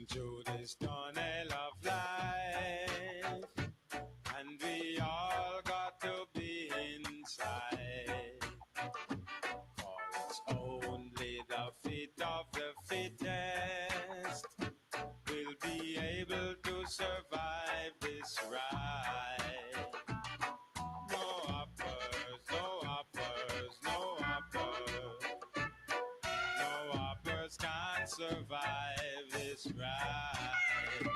through this tunnel of life, and we all got to be inside. For it's only the fit of the fittest will be able to survive this ride. No uppers, no uppers, no uppers. No uppers can't survive this ride.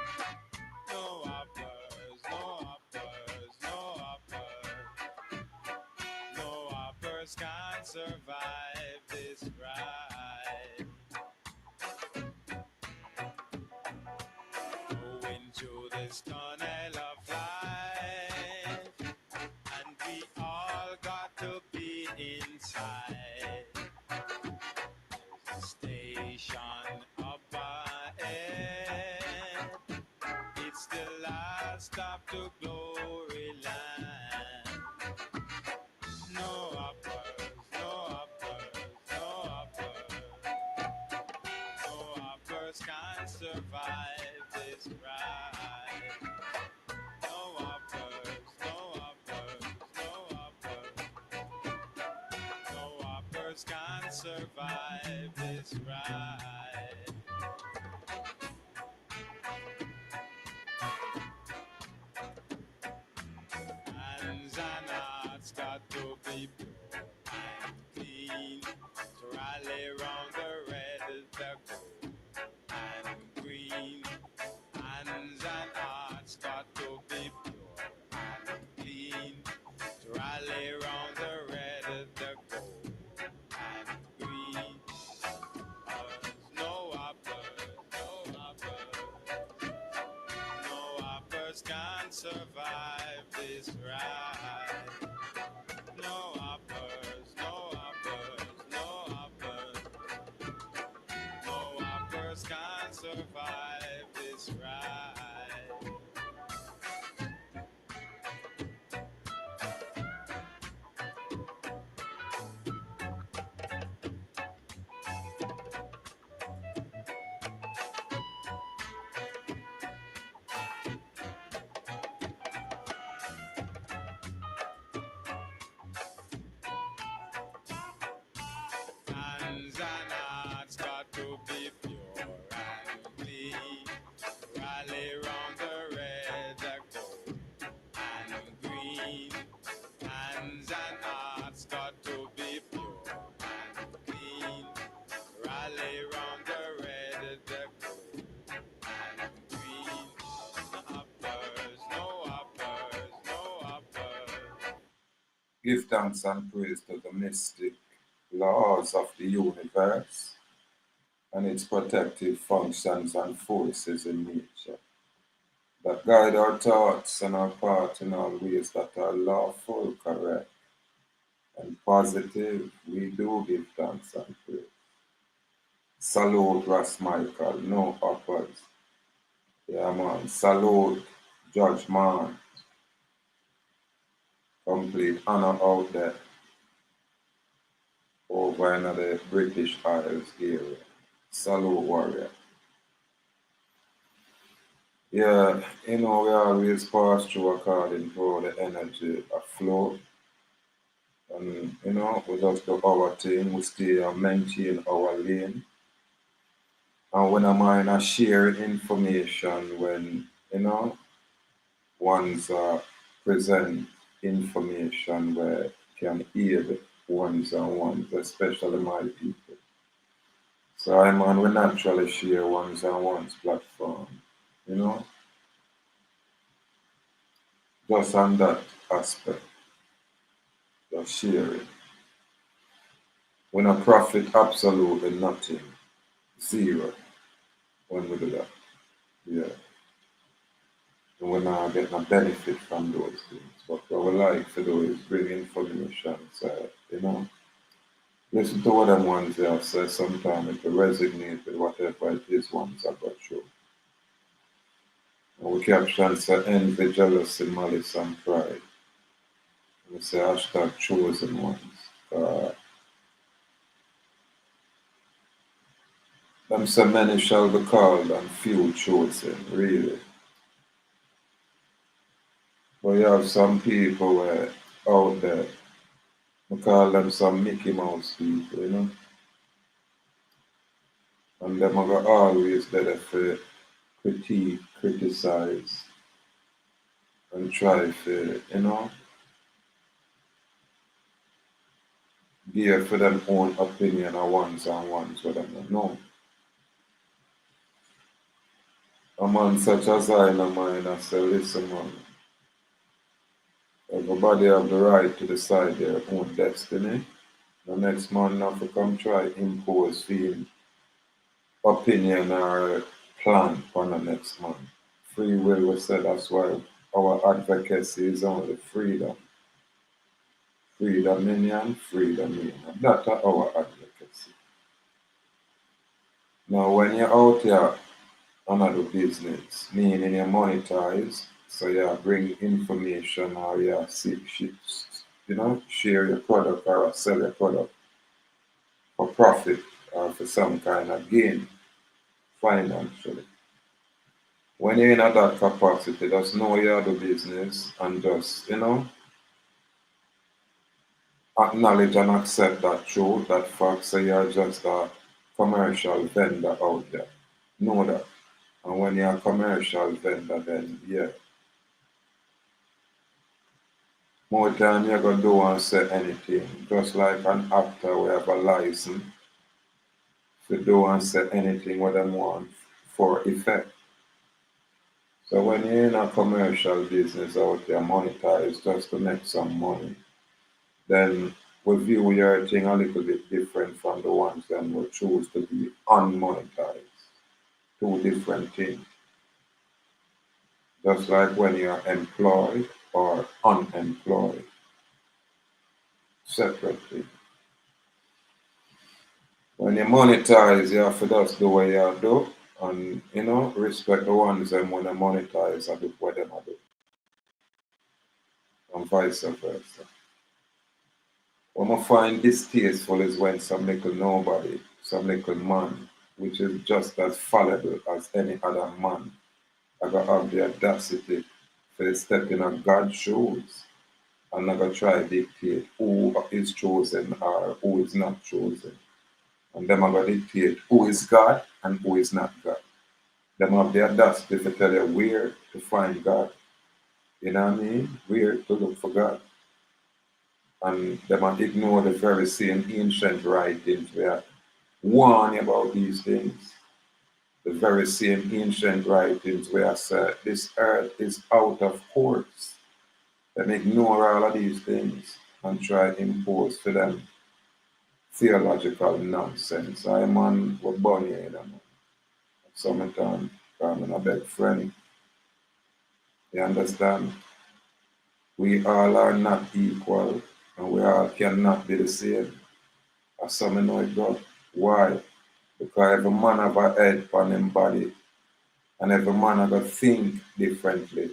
No uppers, no uppers, no uppers. No uppers can't survive this ride. Going through this tunnel of life, and we all got to be inside. There's a station up ahead. It's the last stop to glory land. No uppers, no uppers, no uppers. No uppers can't survive this ride. No uppers, no uppers, no uppers. No uppers can't survive this ride. Hands and hearts got to be pure and clean to rally round the red, the gold and green. Hands and hearts got to be pure and clean to rally round the red, the gold and green. No uppers, no uppers, no uppers can't survive this ride. No uppers, no uppers, no uppers. No uppers can't survive this ride. Hands and hearts got to be pure and clean. Rally round the red, the gold and green. Hands and hearts got to be pure and clean. Rally round the red, the gold and green. No uppers, no uppers, no uppers. Give thanks and praise to the mystic laws of the universe and its protective functions and forces in nature that guide our thoughts and our path in all ways that are lawful, correct, and positive. We do give thanks and praise. Salute Ras Michael, no uppers. Yeah, man. Salute Judge Man. Complete honor out there over in the British Isles area. Salute warrior. Yeah, we always pass through according to the energy afloat. And we just do our thing, we stay and maintain our lane. And when I'm in share information when, one's present information where can aid ones and ones, especially my people. So I'm on we naturally share ones and ones platform, you know, just on that aspect, just sharing. We not profit absolutely nothing, zero when we do that. Yeah. And we're not getting a benefit from those things. But what we like to do is bring information, so, listen to what them ones there say sometimes it will resonate with whatever it is ones I got through. And we caption say envy, jealousy, malice and pride. And we say hashtag chosen ones. Them say many shall be called and few chosen, really. But you have some people out there, we call them some Mickey Mouse people, you know. And them are always there for critique, criticize, and try to, give for them own opinion or ones and ones with them don't know. A man such as I in a mind, I say, listen man, everybody have the right to decide their own destiny. The next man not to come try impose him opinion or plan on the next man. Free will, we say that's why our advocacy is only freedom. Freedom in freedom in. That's our advocacy. Now when you're out here another business, meaning you monetize, so you bring information or you seek ships, share your product or sell your product for profit or for some kind of gain financially. When you're in that capacity, just know you're the business and just, acknowledge and accept that truth, that fact, so you're just a commercial vendor out there. Know that. And when you're a commercial vendor, then yeah, more time you're gonna do and say anything. Just like an actor, we have a license to do and say anything what they want for effect. So when you're in a commercial business out there, monetize just to make some money, then we view your thing a little bit different from the ones that will choose to be unmonetized. Two different things. Just like when you're employed or unemployed, separately. When you monetize, you have to just do what you do and, respect the ones and when they monetize, I do what them I do. And vice versa. What I find distasteful is when some little nobody, some little man, which is just as fallible as any other man, I got have the audacity to step in a God's shoes and never try to dictate who is chosen or who is not chosen. And them are going to dictate who is God and who is not God. Them have the audacity to tell you where to find God. You know what I mean? Where to look for God. And them have ignore the very same ancient writings where warn you about these things. The very same ancient writings where I said this earth is out of course. Them ignore all of these things and try to impose for them theological nonsense. I man was born here, Summertime, I'm a big friend. You understand? We all are not equal and we all cannot be the same. As some know it God. Why? Because every man have a head on him body and every man have to think differently.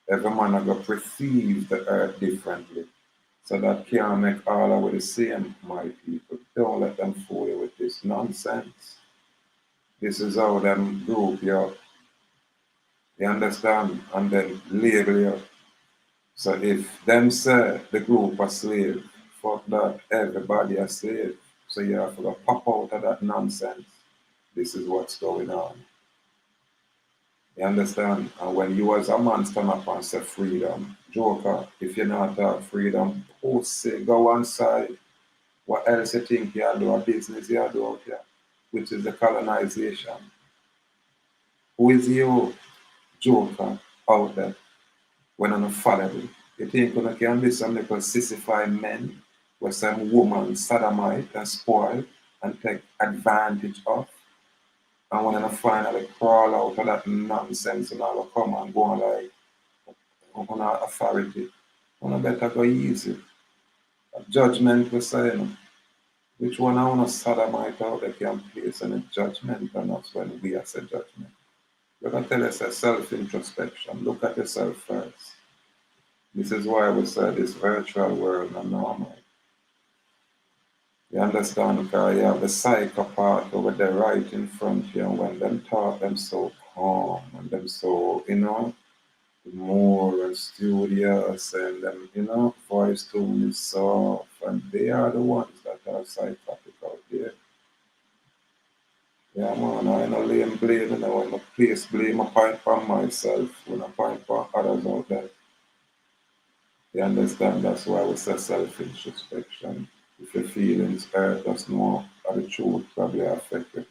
Every man have to perceive the earth differently. So that can't make all of it the same, my people. Don't let them fool you with this nonsense. This is how them group you up. You understand? And then label you. So if them say the group are slave, fuck that, everybody a slave. So you have to pop out of that nonsense. This is what's going on. You understand? And when you as a man stand up and say freedom, joker, if you're not have freedom, pussy, go one side. What else you think you do a business you do out here? Which is the colonization. Who is you, joker, out there? When I'm fallible. You think you can be some little sissified men where some woman sodomite and spoil and take advantage of? And when I finally crawl out of that nonsense and I'll come and go on like on our authority, I better go easy. A judgment we say, which one I want to sodomite out they can place any judgment on us when we are say judgment. We're going to tell us self-introspection. Look at yourself first. This is why we say this virtual world is normal. You understand? Because you have the psychopath over there right in front of you, and when them talk, them so calm and them so, more and studious, and them, voice tone is soft, and they are the ones that are psychotic out there. Yeah, man, I ain't no lame blame, when I place blame, I point for myself, when I point for others out there. You understand? That's why we say self-introspection. If your feelings hurt us more, or the truth probably affect you.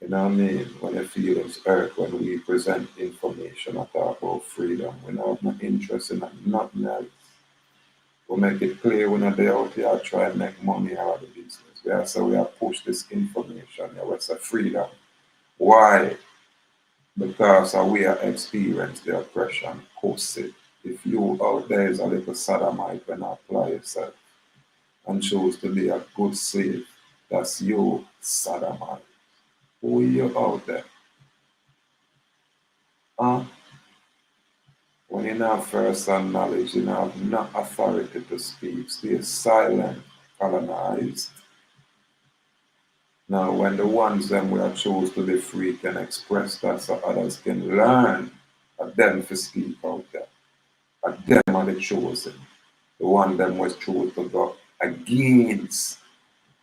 You know what I mean? When your feelings hurt, when we present information or talk about freedom, we don't have no interest in nothing else. We make it clear we're not there out here try and make money out of the business. We are so we have pushed this information. We say freedom. Why? Because we have experienced the oppression post it. If you out there is a little sodomite when I apply yourself and choose to be a good slave, that's you sodomite. Who are you out there? Huh? When you have first-hand knowledge, you have no authority to speak. Stay silent, colonized. Now, when the ones them we are choose to be free can express that so others can learn, at them to speak out there. At them are the chosen. The one them was chosen to go against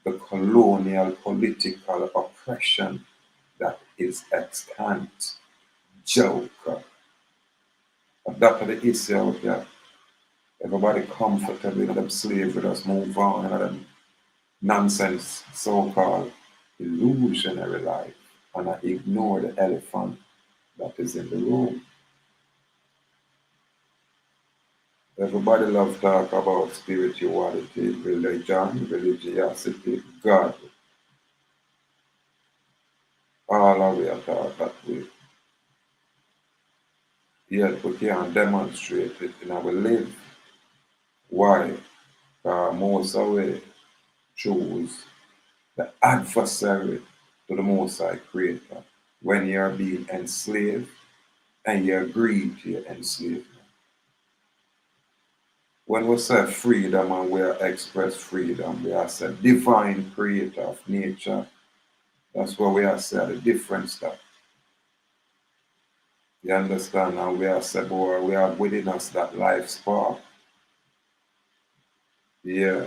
the colonial political oppression that is extant. Joker. And that's the issue out there. Everybody comfortable in them slavery, just move on and them nonsense, so-called illusionary life, and I ignore the elephant that is in the room. Everybody love talk about spirituality, religion, religiosity, God. All of we are taught that way. Yet we can't demonstrate it in our life. Why? Because most of we choose the adversary to the Most High Creator when you're being enslaved and you agree to your enslavement. When we say freedom and we express freedom, we are say divine creator of nature. That's what we are saying, the different stuff. You understand? And we are say, boy, we have within us that life spark. Yeah.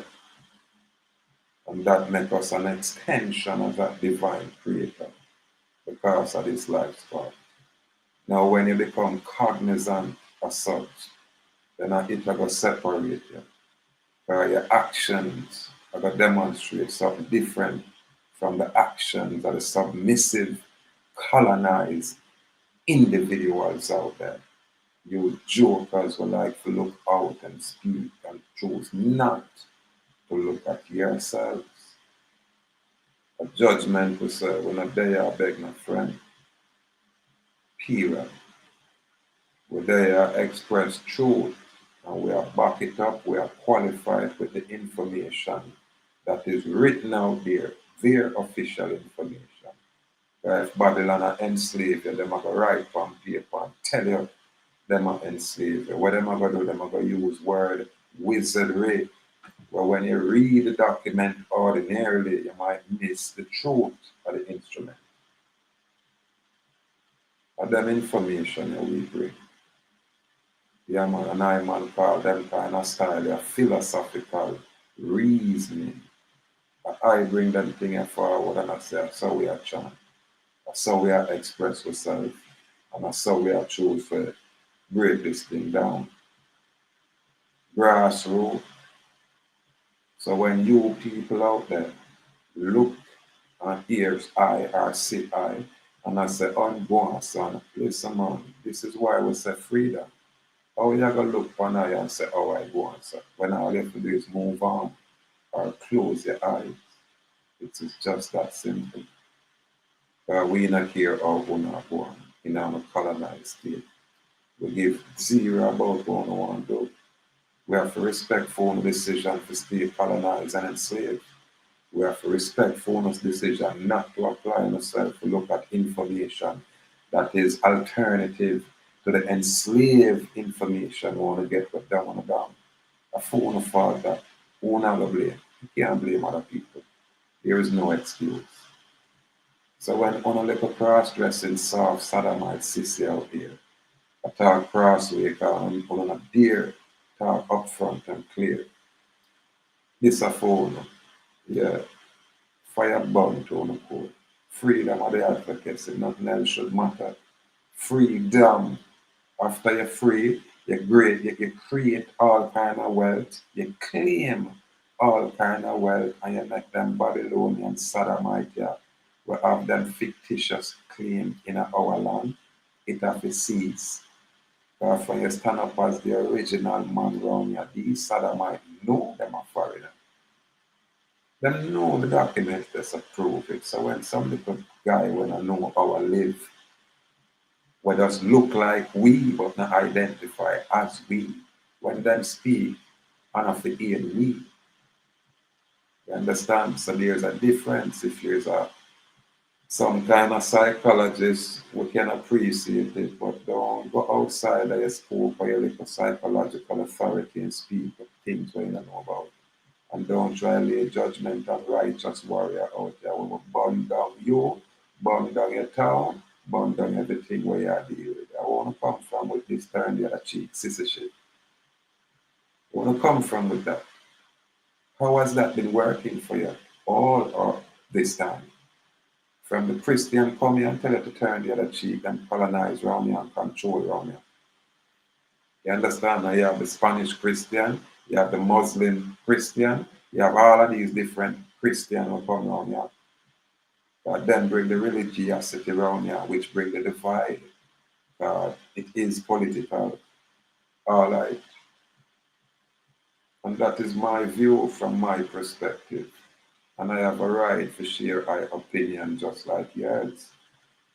And that makes us an extension of that divine creator because of this life spark. Now, when you become cognizant of such, then it will separate you. Your actions are going to demonstrate something different from the actions of the submissive, colonized individuals out there. You jokers will like to look out and speak and choose not to look at yourselves. A judgment will say, we're not there, I beg my friend. Period. We're there, express truth, and we are back it up, we are qualified with the information that is written out there, their official information. If Babylon are enslaved you, them are going to write on paper and tell you them are enslaved you. What them are going to do, them are going to use word wizardry. Well, when you read the document ordinarily, you might miss the truth of the instrument. And them information we bring. Yeah, man, and I man call them kind of style, a philosophical reasoning. I bring them things forward and I say, that's how we are chant. That's how we are express ourselves. And that's how we are choose to break this thing down. Grassroots. So when you people out there look and hears I or see I, and I say, unborn son, listen man, this is why we say freedom. How you gonna look on I and say, oh I go on, sir. When all you have to do is move on or close your eyes. It is just that simple. We not care how we not born in our colonized state. We give zero about what we want to do. We have to respect for our decision to stay colonized and enslaved. We have to respect for our decision not to apply ourselves to look at information that is alternative to the enslaved information we want to get with down and down. A phone of fault that we not blame. You can't blame other people. There is no excuse. So when on a little cross-dressing soft sodomite sissy out here, I talk crossway because on a dear talk upfront and clear. This a phone, yeah, fire burn to on the code. Freedom of the advocacy, nothing else should matter. Freedom. After you're free, you create all kind of wealth, you claim all kind of wealth, and you make them Babylonian sodomite, yeah, we have them fictitious claim in our land, it have to cease. Because when you stand up as the original man round here, these sodomite know them are foreigner. Them know the documents that approve it. So when some little guy wanna know how I live, what does look like we but not identify as we, when them speak and of the hear we. You understand? So there's a difference. If there's a some kind of psychologist, we can appreciate it, but don't go outside of your scope or your little psychological authority and speak of things we don't know about. And don't try to lay judgment on righteous warrior out there. We will burn down you, burn down your town, burn down everything where you are dealing with. I want to come from with this turn the other cheek, sissy shit. I want to come from with that. How has that been working for you all of this time? From the Christian come here and tell you to turn the other cheek and colonize around you and control around you. You understand? Now you have the Spanish Christian, you have the Muslim Christian, you have all of these different Christians who come around here. But then bring the religiosity around here, which bring the divide. It is political. All right. And that is my view from my perspective. And I have a right to share my opinion just like yours.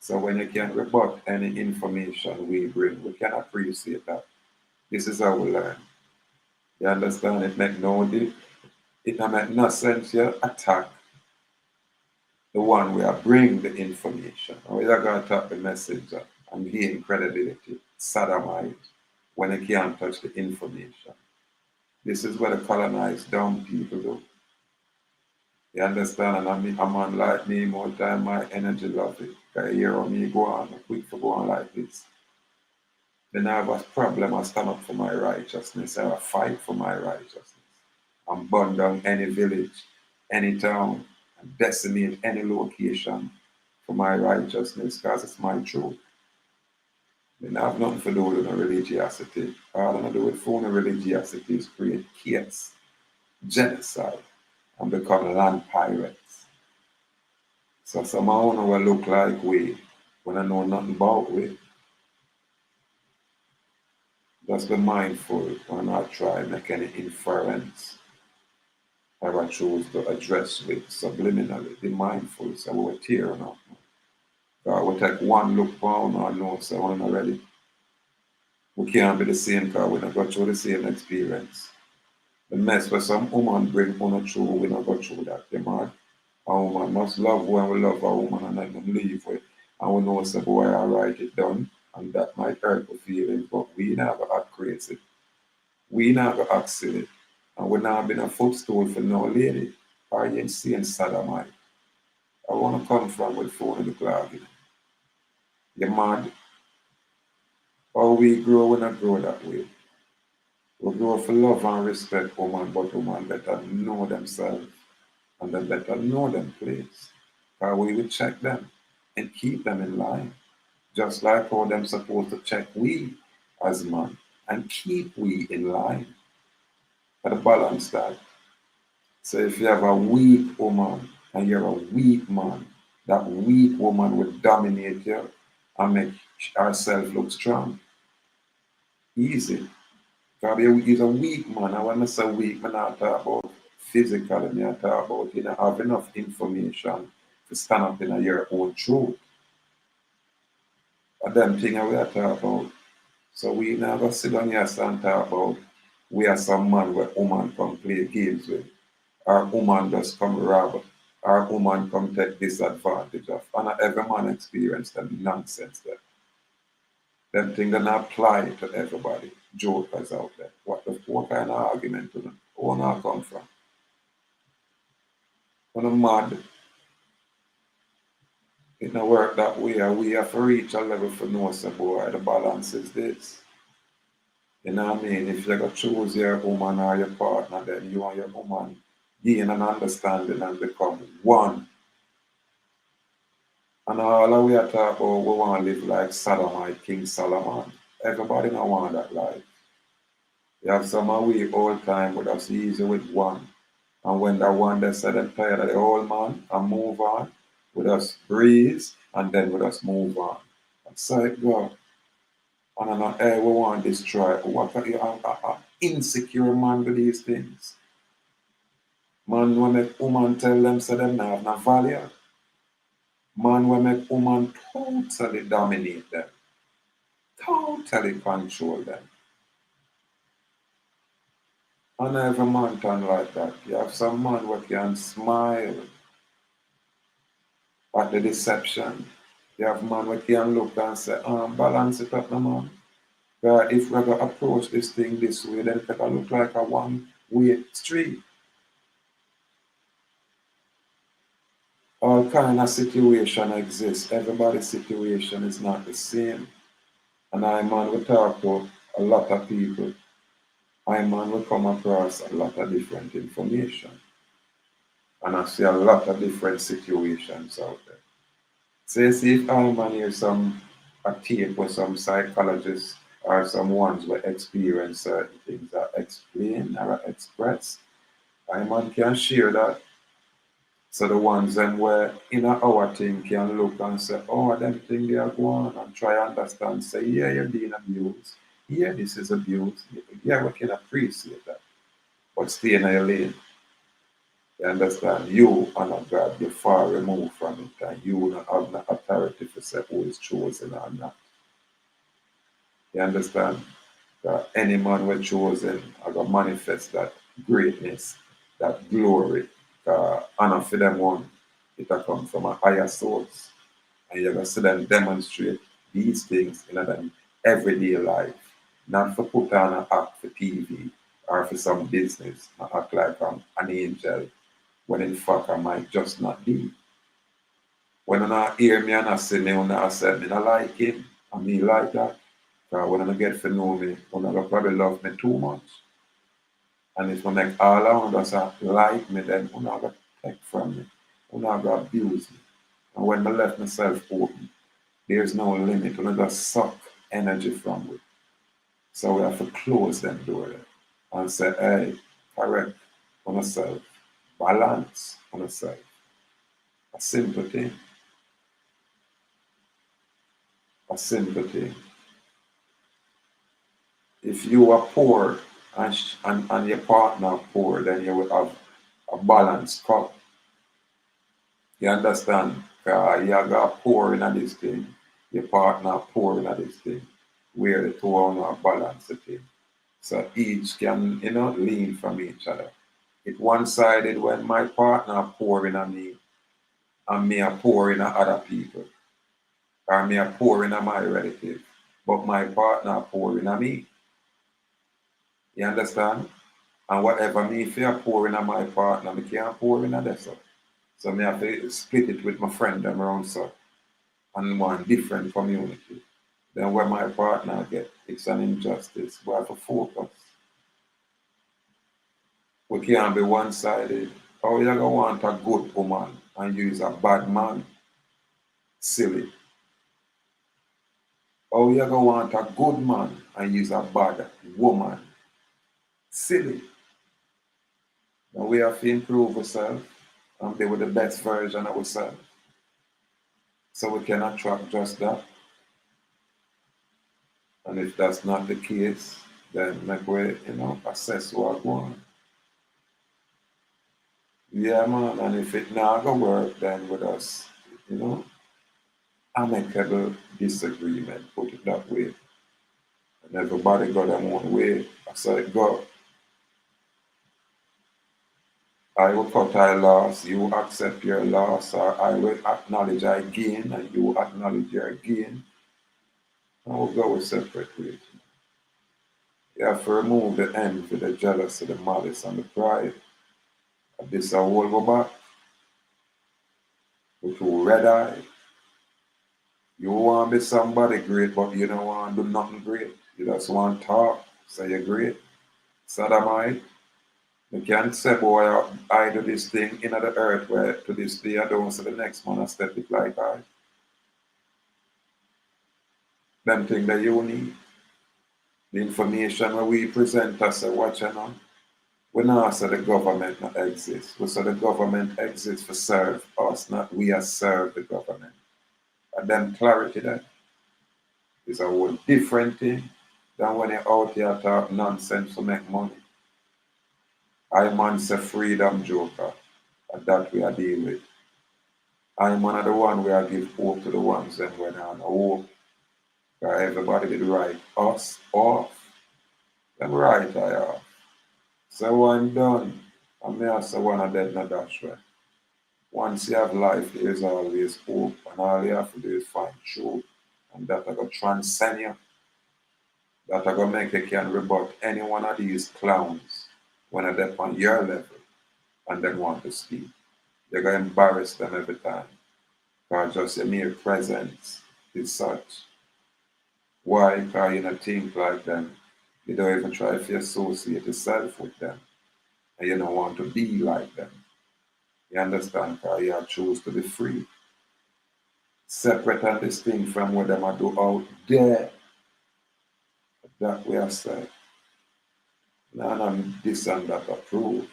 So when you can rebut any information we bring, we can appreciate that. This is how we learn. You understand? It don't make no sense you attack the one we are bring the information. Or you're going to attack the messenger and gain credibility, sodomite, when you can't touch the information. This is what the colonized dumb people do. You understand? And I mean, a man like me, more time my energy love it. Because you hear me go on, quick for go on like this. Then I have a problem, I stand up for my righteousness. I fight for my righteousness. And burn down any village, any town, and decimate any location for my righteousness because it's my truth. Then I have nothing to do with no religiosity. All I do with phone religiosity is create chaos, genocide, and become land pirates. So someone will look like we when I know nothing about we. Just be mindful when I try make any inference or I choose to address with subliminally. Be mindful so we're tearing up. We take one look down and know so we're not ready. We can't be the same because we don't go through the same experience. The mess where some woman bring on through, we don't go through that. You mad? A woman must love when we love a woman and let them leave with. And we know so boy I write it down and that might hurt the feelings, but we never act crazy. We never act silly. And we not been a footstool for no lady. Are you insane sodomite? I wanna come from with phone in the cloud. You mad? How we grow, we not grow that way. We grow for love and respect woman, but woman better know themselves and they better know them place. Because we will check them and keep them in line. Just like how them supposed to check we as man and keep we in line. For the balance that. So if you have a weak woman and you're a weak man, that weak woman will dominate you and make herself look strong. Easy. Because he's a weak man. I want to say weak, man, I talk about physical, and I talk about you know, have enough information to stand up in your own truth. And them thing we are talking about. So we never sit down here and talk about we are some man where woman come play games with. Our woman just come rob. Our woman come take disadvantage of. And every man experience them nonsense there. Them things don't apply to everybody. Jokers out there. What kind of argument to them? Where not come from? When I'm mad, it don't work that way. We have to reach a level for know, say, boy, the balance is this. You know what I mean? If you're going to choose your woman or your partner, then you and your woman gain an understanding and become one. And all that we are talking about, we want to live like Solomon, King Solomon. Everybody don't want that life. You have some away all time, but that's easy with one. And when that one they said them tired of the old man and move on, we just breeze and then we just move on. That's how it go. And I'm not, hey, we want to destroy. What are you, insecure man with these things? Man, when make woman tell them, say them not have no value. Man, when make woman totally dominate them, totally control them. And every man turn like that. You have some man who can smile at the deception. You have man who can look and say, balance it up, no man. If we're going to approach this thing this way, then it's going to look like a one-way street. All kind of situation exists. Everybody's situation is not the same. And I, man, will talk to a lot of people. I, man, will come across a lot of different information. And I see a lot of different situations out there. So you see, if I, man, hear a tape with some psychologists or some ones who experience certain things that explain or express, I, man, can share that. So the ones them where in our thing can look and say, oh, them thing they are going and try understand, say, yeah, you're being abused. Yeah, this is abuse. Yeah, we can appreciate that. But stay in your lane. You understand? You are not God. You're far removed from it. And you don't have the authority to say who is chosen or not. You understand? That any man we're chosen are going to manifest that greatness, that glory, honor for them one. It will come from a higher source. And you're going to see them demonstrate these things in their everyday life. Not for put on an act for TV or for some business. Not act like I'm an angel when in fact I might just not be. When I not hear me and I see me, when I say me not like him, and me like that, because when I get to know me, when I probably love me too much. And if I make all around us like me, then I'm not going to take from me. I'm not going to abuse me. And when I left myself open, there's no limit. We just suck energy from it. So we have to close them door and say, hey, correct on yourself, balance on yourself. A simple thing. A simple thing. If you are poor and your partner poor, then you will have a balanced cup. You understand? You got poor in this thing, your partner poor in this thing, where the two are balance the thing. So each can, lean from each other. It one-sided when my partner pour in on me and me are pouring on other people. Or me are pouring on my relative. But my partner pouring on me. You understand? And whatever me feel pouring on my partner, me can't pour in on this. So me have to split it with my friend them around so and one different community. Then where my partner get, it's an injustice. We have to focus. We can't be one-sided. How you gonna want a good woman and you is a bad man? Silly. How you gonna want a good man and you is a bad woman? Silly. Now we have to improve ourselves and be with the best version of ourselves. So we can attract just that. And if that's not the case, then make we, assess what going on. Yeah, man, and if it not gonna work, then with us, amicable disagreement, put it that way. And everybody got their own way. That's how it go. I will cut I loss, you accept your loss, or I will acknowledge I gain, and you acknowledge your gain. And we'll go separate ways. You have to remove the envy, the jealousy, the malice, and the pride. And this I will go back. with your red eye. You want to be somebody great, but you don't want to do nothing great. You just want to talk, say you're great. Sodomite. You can't say, boy, I do this thing in the earth where to this day I don't see the next man I step it like I. Them thing that you need. The information where we present us a watch on. We not say the government not exists. We say the government exists for serve us, not we as serve the government. And then clarity that is a whole different thing than when you're out here talk nonsense to make money. I man say freedom joker, and that we are deal with. I'm one of the one where I give hope to the ones that when I hope that everybody will write us off. Them right I are. So one done, and me also one of them not that way. Once you have life, there is always hope, and all you have to do is find truth, and that I go transcend you. That I go make you can rebut any one of these clowns when they're on your level and then want to speak. You're going to embarrass them every time. Because just your mere presence is such. Why? Because you don't think like them. You don't even try to associate yourself with them. And you don't want to be like them. You understand? Because you choose to be free. Separate and distinct from what them are do out there. That we are said. None of this and that approve.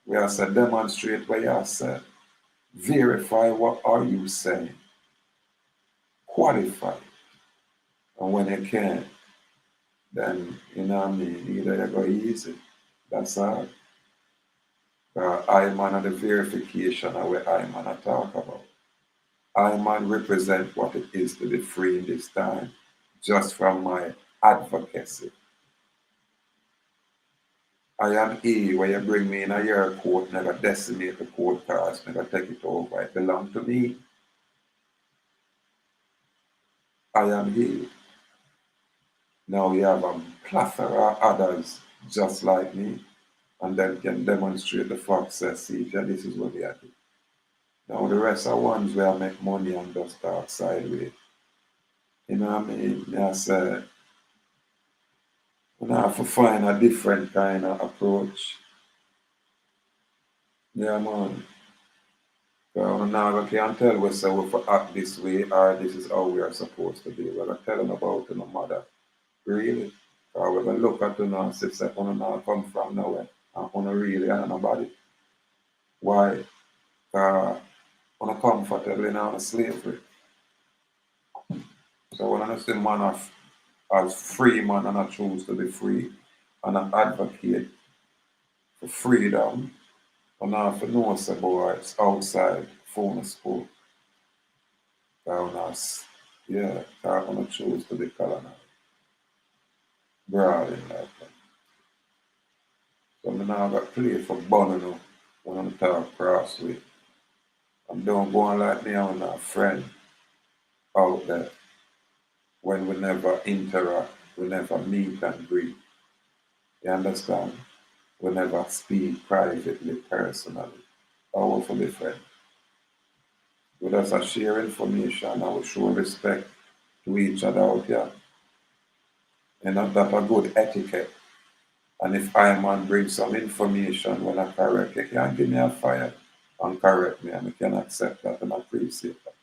We are said demonstrate what you are said. Verify what are you saying. Qualify. And when you can, then you know what I mean, either you go easy. That's all. I man the verification of what I man talk about. I man represent what it is to be free in this time, just from my advocacy. I am he where you bring me in a your court, never decimate the court cars, never take it over. It belongs to me. I am he. Now we have a plethora of others just like me, and then can demonstrate the fact, say, see, this is what we are doing. Now the rest are ones where I make money and just talk sideways. You know what I mean? I say, you have to find a different kind of approach. Yeah, man. So now I can't tell we say we for act this way or this is how we are supposed to be. We're not telling about no mother. Really. Or we're going to look at the now and say, now come from nowhere. And on really and nobody. Why? Because on comfortable in our slavery. So when I say man as free man and I choose to be free and I advocate for freedom and I have to know say boy it's outside phone school. Yeah, I'm gonna choose to be colonized. Broad in like that. So I now got play for Bono when I'm talk crossway. I'm don't go on like me and a friend out there when we never interact, we never meet and greet. You understand? We never speak privately, personally. Powerfully friend. We just share information and we show respect to each other out here. And that a good etiquette. And if I man bring some information when I correct, you can give me a fire and correct me and I can accept that and appreciate that.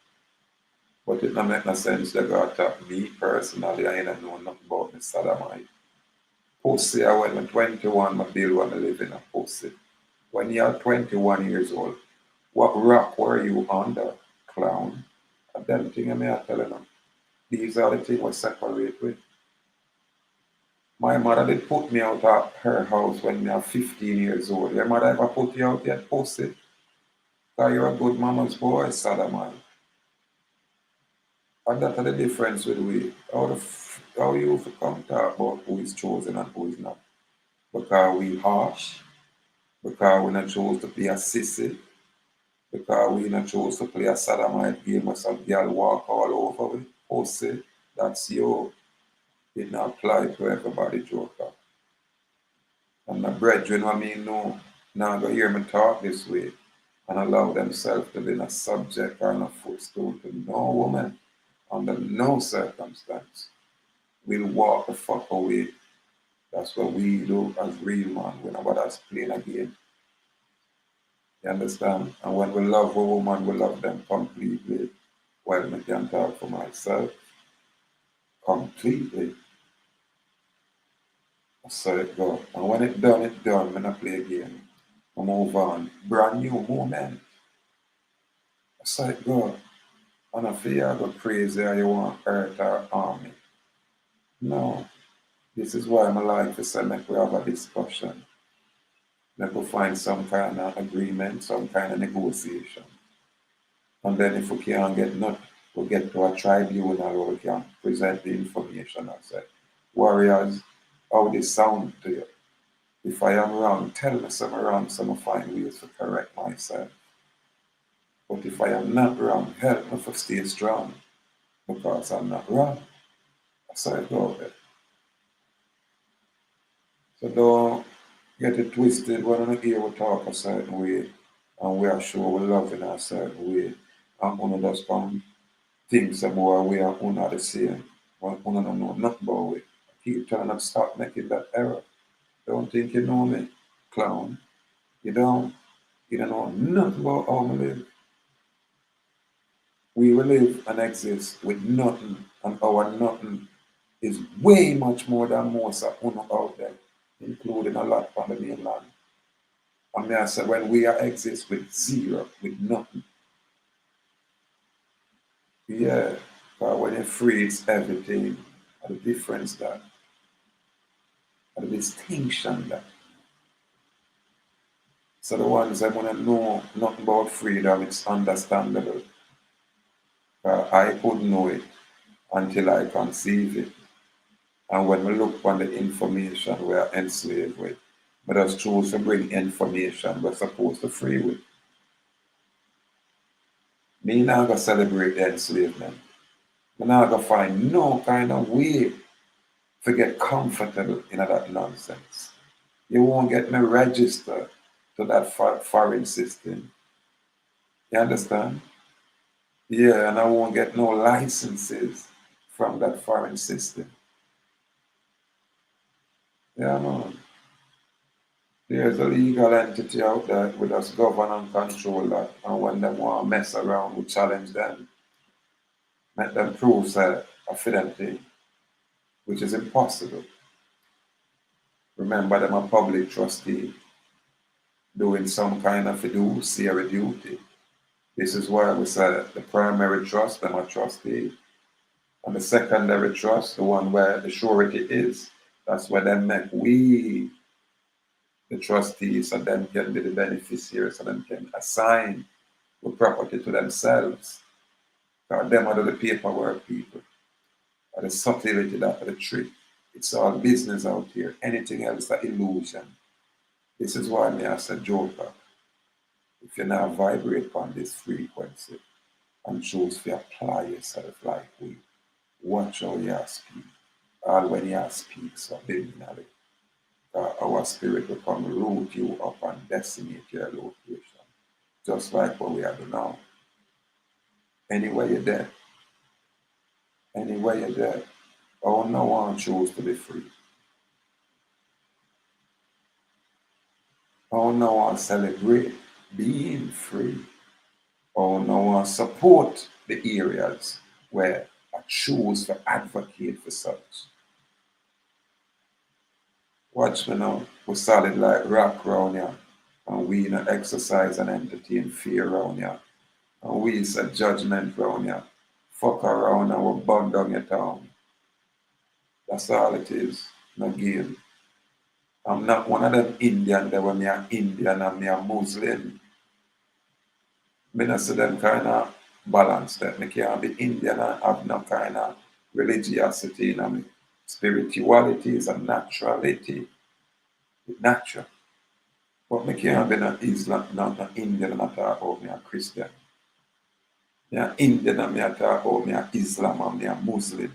But it don't make no sense they go attack me personally. I ain't know nothing about the sodomite. Pussy, when I'm 21, I build when I live in a pussy. When you're 21 years old, what rock were you under, clown? And them things I may have telling them. These are the things we separate with. My mother did put me out of her house when I was 15 years old. Your mother ever put you out yet, pussy? Because you're a good mama's boy, sodomite. And that's the difference with we. How you come talk about who is chosen and who is not. Because we harsh, because we not choose to play a sissy, because we not choose to play a sodomite game where some girl walk all over with. Pussy, that's you. It not apply to everybody, joker. And my brethren, I mean, no, now go hear me talk this way. and allow themselves to be in a subject or in a footstool to no woman under no circumstance will walk the fuck away. That's what we do as real man. We know what that's playing a game. You understand? And when we love a woman, we love them completely. Well, I can talk for myself. Completely. I saw it go. And when it done, it done. When I play again, I move on. Brand new moment. I saw it go. And I feel I go crazy or you want hurt or harm me. No. This is why my life is saying like we have a discussion. Let we find some kind of agreement, some kind of negotiation. And then if we can't get nothing, we get to a tribunal where we can present the information and say, warriors, how this sound to you? If I am wrong, tell me some wrong, so I find ways to correct myself. But if I am not wrong, help me to stay strong, because I'm not wrong. That's how it goes. So don't get it twisted when I hear we talk a certain way and we are sure we love in a certain way. And one just come things about we are one the same. One don't know nothing about it. I keep telling them stop making that error. Don't think you know me, clown. You don't. You don't know nothing about how we live. We will live and exist with nothing, and our nothing is way much more than most of us out there, including a lot on the mainland. And may I say, when we are exist with zero, with nothing, yeah, but when you free, it's everything. And the difference that, and the distinction that. So the ones that want to know nothing about freedom, it's understandable. I couldn't know it until I conceive it. And when we look on the information we are enslaved with, but us choose to bring information we're supposed to free with. Me not gonna celebrate the enslavement. I'm not gonna find no kind of way to get comfortable in that nonsense. You won't get me registered to that foreign system. You understand? Yeah, and I won't get no licenses from that foreign system. Yeah, man. There's a legal entity out there with us govern and control that. And when they want to mess around, we challenge them. Make them prove that a fidelity, which is impossible. Remember them a public trustee doing some kind of fiduciary duty. This is why we say the primary trust, them a trustee. And the secondary trust, the one where the surety is, that's where they make we the trustees, so them can be the beneficiaries, so them can assign the property to themselves. Because them are the paperwork people. Or the subtlety that are the trick. It's all business out here. Anything else is illusion. This is why me I said, Joker, if you now vibrate on this frequency and choose to apply yourself like we, watch how you speak. All when you speak subliminally. Our spirit will come root you up and decimate your location. Just like what we are doing now. Anywhere you're there. Anywhere you're there. Oh, no one choose to be free. Oh, no one celebrate being free. Oh, no one support the areas where I choose to advocate for such. Watch me now. We're solid like rock round here. And we not exercise and entertain fear around here. And we set judgment round here. Fuck around and we'll burn down your town. That's all it is. No game. I'm not one of them Indian that when me are Indian and me a Muslim. Me not see them kind of balance that. Me can't be Indian and have no kind of religiosity in me. Spirituality is a naturality. It's natural. But me can't be no Islam, not Indian and I talk about me a Christian. Me a Indian and me a talk about me a Islam and me a Muslim.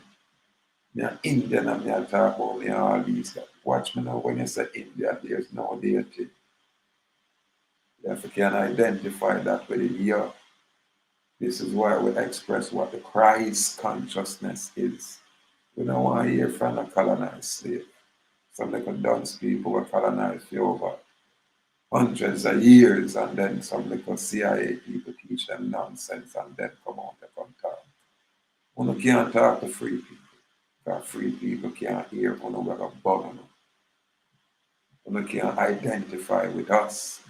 Me a Indian and me a talk about me all these. Watch me now when you say India, there's no deity. If you can identify that within you, this is why we express what the Christ consciousness is. We don't want to hear from a colonized slave. Some little dunce people were colonized for over hundreds of years, and then some little CIA people teach them nonsense and then come out and come talk. You can't talk to free people. Because free people can't hear when we got a bug. You can't identify with us.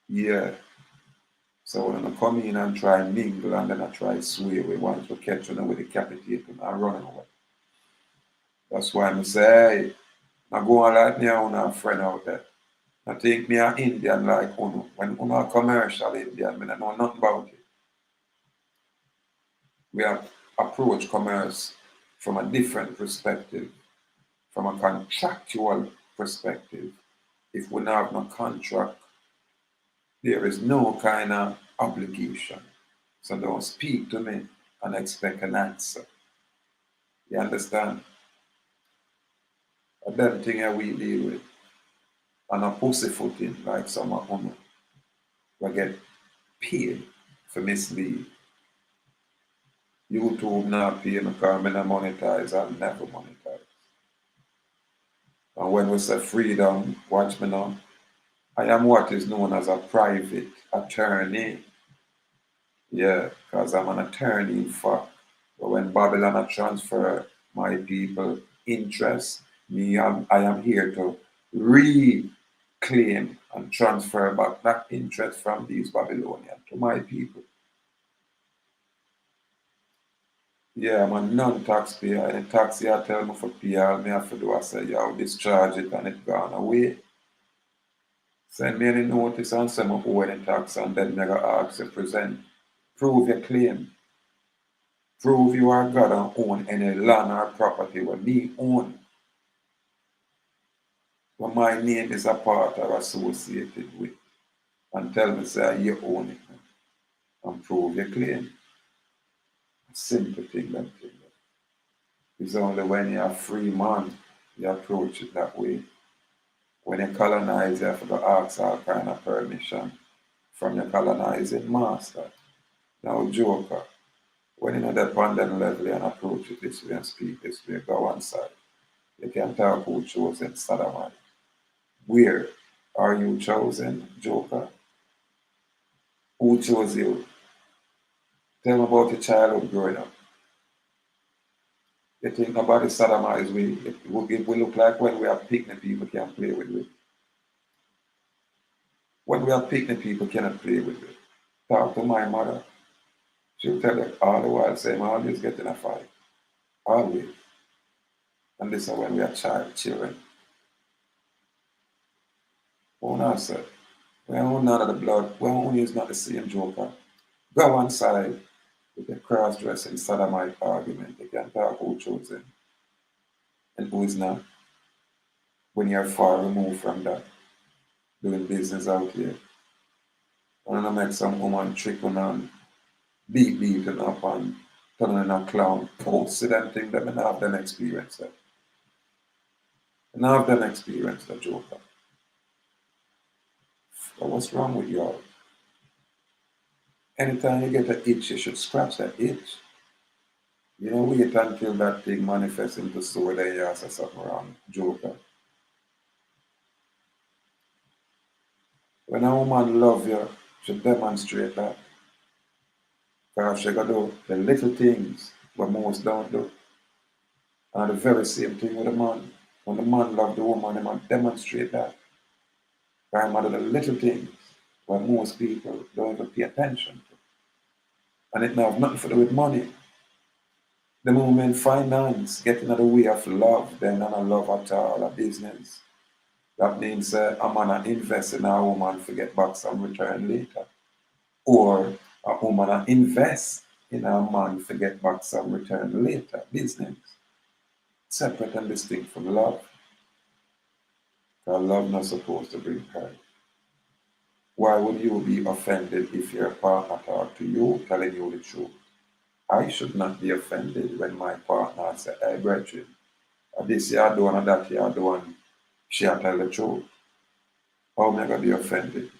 Yeah. So when I come in and try mingle and then I try sway, we want to catch you with the decapitate and run away. That's why I say, hey, I go on like me and a friend out there. I think me an Indian like Uno. When Uno a commercial Indian, I know nothing about it. We have approached commerce from a different perspective, from a contractual perspective. If we don't have no contract, there is no kind of obligation. So don't speak to me and expect an answer. You understand? And them thing that we deal with. And a pussyfooting like some of them will get paid for mislead. YouTube not pay me because I not monetize, I'll never monetize. And when we say freedom, watch me now, I am what is known as a private attorney. Yeah, because I'm an attorney in fact. But when Babylon transfer my people interest, I am here to reclaim and transfer back that interest from these Babylonians to my people. Yeah, I'm a non-taxpayer. Any tax you tell me for pay, all me have to do, I say, yo, discharge it and it gone away. Send me any notice and say I owe any tax and then I ask you present. Prove your claim. Prove you are God and own any land or property where me own. Where my name is a part or associated with. And tell me say you own it. And prove your claim. Simple thing that thing. It's only when you're a free man you approach it that way. When you colonize, you have to ask all kind of permission from your colonizing master. Now, Joker, when you're at on that level and approach it this way and speak this way, go one side. You can talk who chosen Sodomite. Where are you chosen, Joker? Who chose you? Tell me about your childhood growing up. You think about the Sodomites, it will look like when we are picnic people can play with it. When we are picnic people cannot play with it. Talk to my mother. She'll tell you all the while, say, I'm always getting a fight. Always. And this is when we are children. One answer. We are none of the blood. We only is not the same Joker. Go one side with the cross-dressing sodomite argument. You can talk who chosen and who is not. When you're far removed from that, doing business out here. I don't make some woman trick on beating up and turning a clown. Post them thing that I have done experience that. And I have done experience that Joker. But what's wrong with y'all? Anytime you get an itch, you should scratch that itch. You don't wait until that thing manifests into so that you say something wrong, Joker. When a woman love you, she demonstrate that. Because she got to do the little things but most don't do. And the very same thing with the man. When the man love the woman, the man demonstrate that. Because he do the little things but most people don't even pay attention to. And it have nothing to do with money. The moment finance get in the way of love, then not love at all, a business. That means a man invest in a woman to get back some return later. Or a woman invest in a man to get back some return later. Business. Separate and distinct from love. Because love not supposed to bring hurt. Why would you be offended if your partner talk to you telling you the truth? I should not be offended when my partner say, hey, brethren, this you are doing and that you are doing, she tell the truth. How am I going to be offended?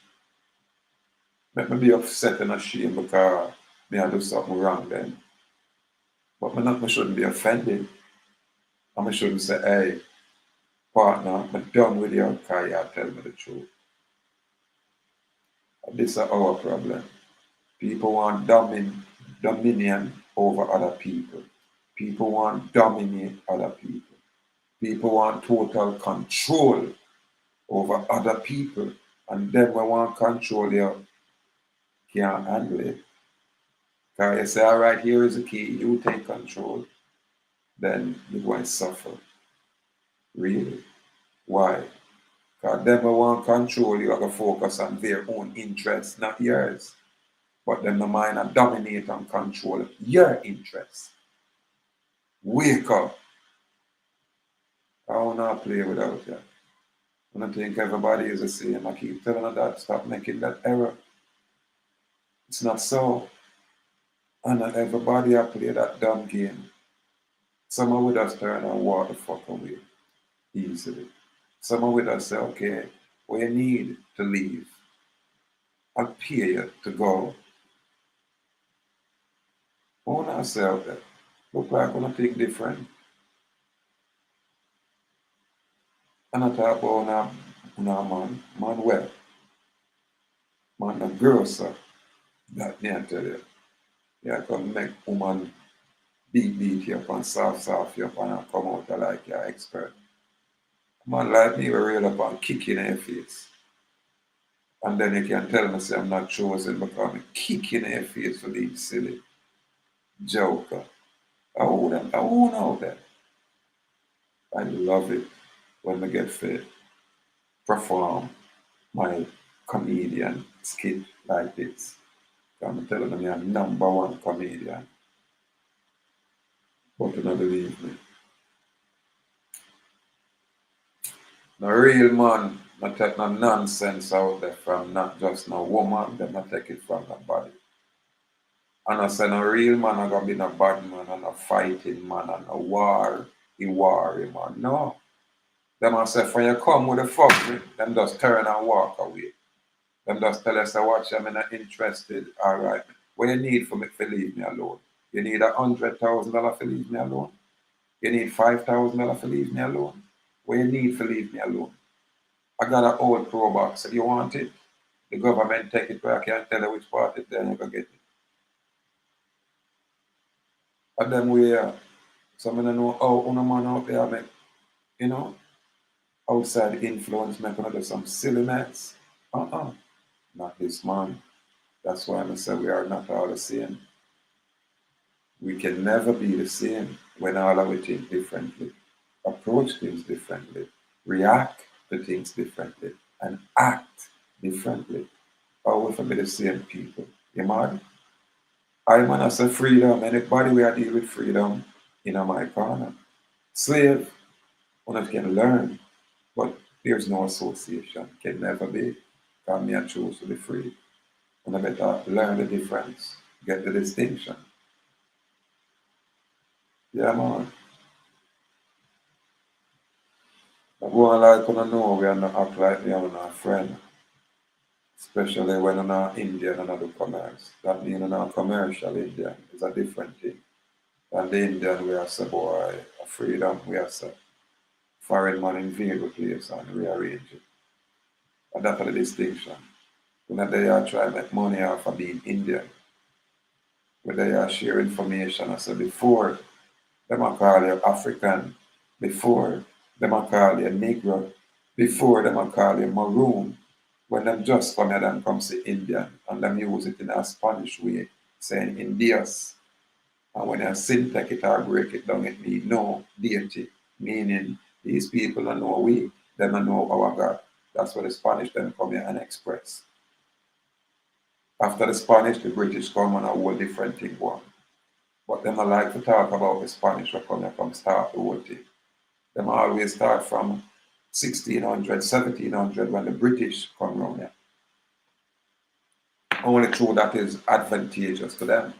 Make me be upset and ashamed because me I do something wrong then. But me shouldn't be offended. And me shouldn't say, hey, partner, I'm done with you because you tell me the truth. And this is our problem. People want dominion over other people. People want dominate other people. People want total control over other people. And then when one control you, can't handle it. Because you say, all right, here is the key, you take control, then you're going to suffer. Really. Why? Because them who want control, you have to focus on their own interests, not yours. But them the mind and dominate and control your interests. Wake up. I will not play without you. And I think everybody is the same. I keep telling her that, stop making that error. It's not so. And not everybody I play that dumb game. Someone would just turn and walk the fuck away easily. Someone would just say, okay, we need to leave. I'll pay you to go. Own ourselves that look like we're gonna think different. And I talk about man well. Man a girl, sir. That me I tell you. Yeah, come make woman beat you up and soft you up and come out like you're expert. Man like me will rail up and kick you in your face. And then you can tell me say I'm not chosen because I'm kicking in your face for being silly. Joker. I won't know that. I love it when I get fit. Perform my comedian skit like this. I'm telling them I'm number one comedian. But you don't believe me. No real man, not take no nonsense out there from not just no woman, them not take it from nobody. And I say no real man I gonna be no bad man and a fighting man and a war man. No. Them I say for you come with the fuck me, them just turn and walk away. Them just tell us watch I'm not interested. Alright. What you need for me to leave me alone? You need $100,000 to leave me alone? You need $5,000 to leave me alone? What you need to leave me alone? I got an old pro box. If you want it, the government take it back. I can't tell you which part it then you can get it. And then we some of them know how on a man out there make, you know, outside influence make another some silly mess. Not this man. That's why I say we are not all the same. We can never be the same when all of we think differently, approach things differently, react to things differently, and act differently. Or we can be the same people. You mad? I man I say freedom. Anybody we are deal with freedom in my corner. Slave, one can learn, but there's no association. Can never be. Because me I choose to be free. And I better learn the difference, get the distinction. Yeah, man. I go on like when I know we are not act like we are not friend. Especially when I'm not Indian and I do commerce. That means I'm not commercial Indian. It's a different thing. And the Indian we are say, boy, a freedom, we are say, foreign man invade the place and rearrange it. And that's the distinction. When they are trying to make money off of being Indian, when they are share information, I said before, them I call you African, before, them I call you Negro, before, them I call you Maroon. When them just come here, them come say Indian, and them use it in a Spanish way, saying Indias. And when you syntax it or break it down, it means no deity, meaning these people don't know we, them don't know our God. That's what the Spanish then come here and express. After the Spanish, the British come and a whole different thing go on. But them I like to talk about the Spanish when come here come start the whole thing. Them always start from 1600, 1700 when the British come around here. Only true that is advantageous to them.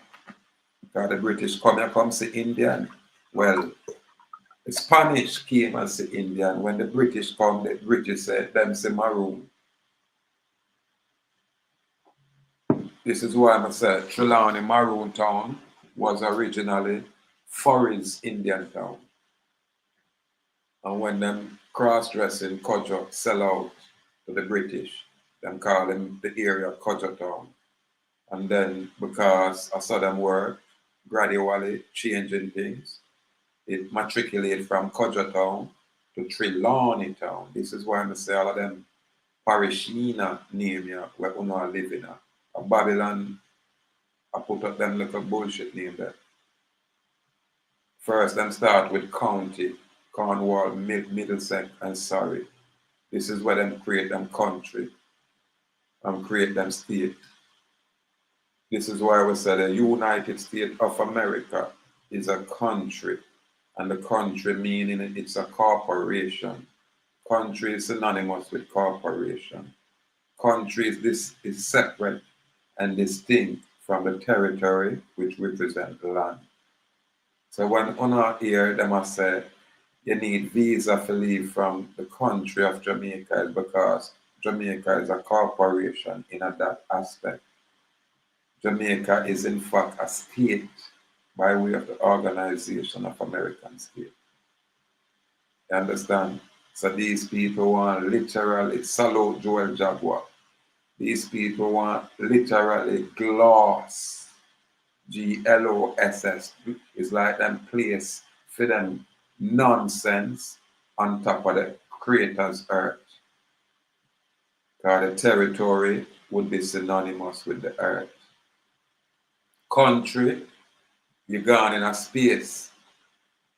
Because the British come here come see Indian. Well, the Spanish came and see Indian. When the British come, the British said them say Maroon. This is why I said Trelawney Maroon Town was originally Forey's Indian town. And when them cross-dressing Kojo sell out to the British, them call them the area Kojo Town. And then because I saw them work gradually changing things, it matriculated from Kojo Town to Trelawney Town. This is why I say all of them parishina name here where you are living at. Babylon, I put up them little bullshit name there. First, them start with county, Cornwall, Middlesex, and Surrey. This is where them create them country and create them state. This is why we say the United States of America is a country, and the country meaning it's a corporation. Country is synonymous with corporation. Country is separate and distinct from the territory which represents the land. So when on our ear, they must say you need visa to leave from the country of Jamaica because Jamaica is a corporation in that aspect. Jamaica is in fact a state by way of the Organization of American States. You understand? So these people want literally salute Joel Jaguar. These people want literally gloss. GLOSS. It's like them place for them nonsense on top of the creator's earth. Because the territory would be synonymous with the earth. Country, you're gone in a space.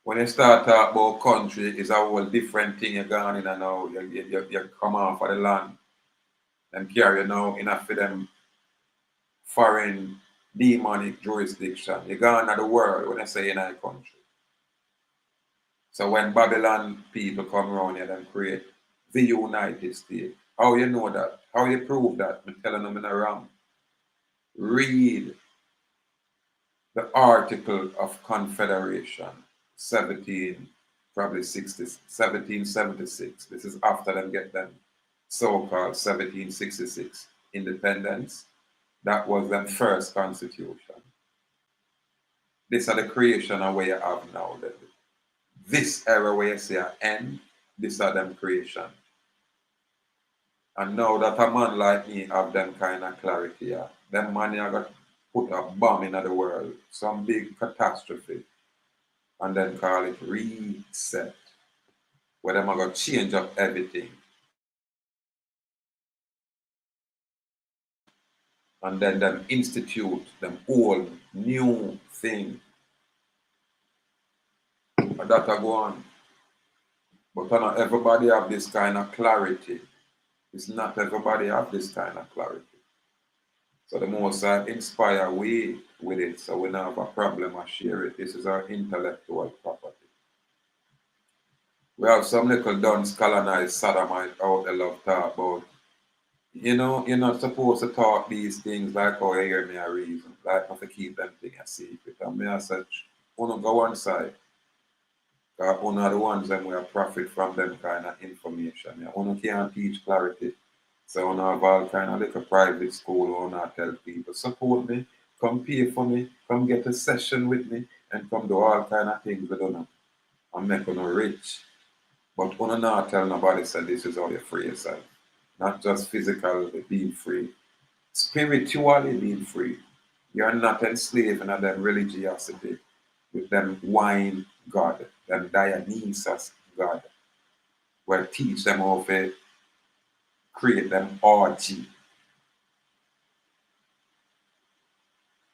When you start talking about country, it's a whole different thing. You're gone in and now. You come off of the land and carry you now in for them foreign demonic jurisdiction. You're gone at the world when I say in a country. So when Babylon people come around here and create the United States, how you know that? How you prove that? I'm telling them in a wrong. Read the Article of Confederation, 1776. This is after them get them so-called 1766 independence. That was their first constitution. This are the creation of where you have now. This era where you see an end, this are them creation. And now that a man like me have them kind of clarity, them man are got put a bomb in the world, some big catastrophe, and then call it reset, where them are going to change up everything. And then them institute them old new thing. And that go on. But not everybody have this kind of clarity. It's not everybody have this kind of clarity. So the most inspire we with it, so we don't have a problem or share it. This is our intellectual property. We have some little dunce colonized sodomite out there love talk about, you're not supposed to talk these things like how you hear me a reason, like not to keep them things a secret. And me as such, wanna go one side. Because one of the ones that will profit from them kind of information. Yeah. One can't teach clarity. So one have all kind of like a private school one tell people, support me, come pay for me, come get a session with me, and come do all kind of things with them and make them rich. But one not tell nobody say this is how you free yourself. Not just physically being free. Spiritually being free. You're not enslaved in that religiosity with them wine God, them Dionysus God, where teach them how to create them orgy.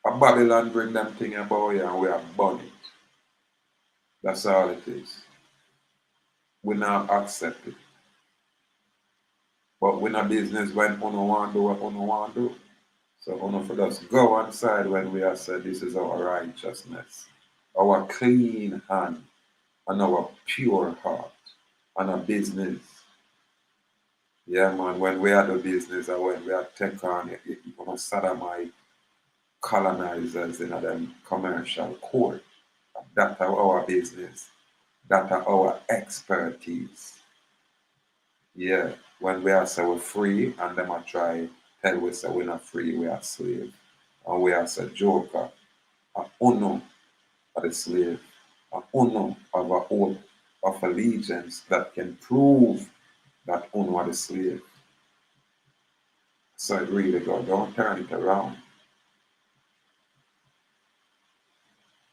A Babylon bring them thing about you and we are burn it. That's all it is. We not accept it. But we're not business when uno want do what uno want do. So uno for us go on side when we are said this is our righteousness, our clean hand, and our pure heart, and our business. Yeah, man, when we are the business and when we are take on it, sodomite colonizers in them commercial court. That's our business. That's our expertise. Yeah, when we are say we're free and them are try tell we say we're not free, we are slave. And we as a joker, a uno of the slave, a uno of a oath of allegiance that can prove that uno are the slave. So it really go, don't turn it around.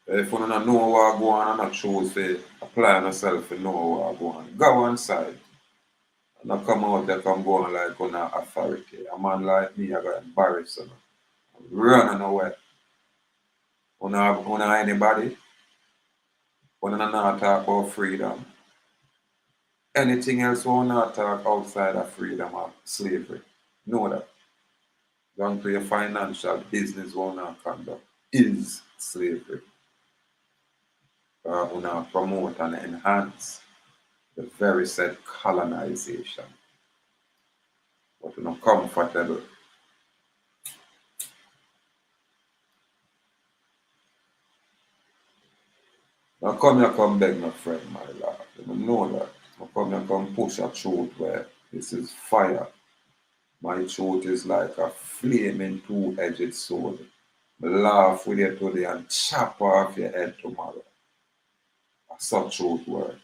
If you don't know what go on and not choose to apply yourself to know what go on, go on side. And not come out there come go on like on an authority. A man like me, I got embarrassed. Run away. Una anybody, when I not talk about freedom. Anything else we not talk outside of freedom or slavery. Know that. Don't play financial business we not conduct is slavery. We not promote and enhance the very said colonization. But we're not comfortable. Now come here, come beg my friend, my lord. You know that. Now come here, come push a truth where this is fire. My truth is like a flaming two-edged sword. Laugh with you today and chop off your head tomorrow. That's such truth word.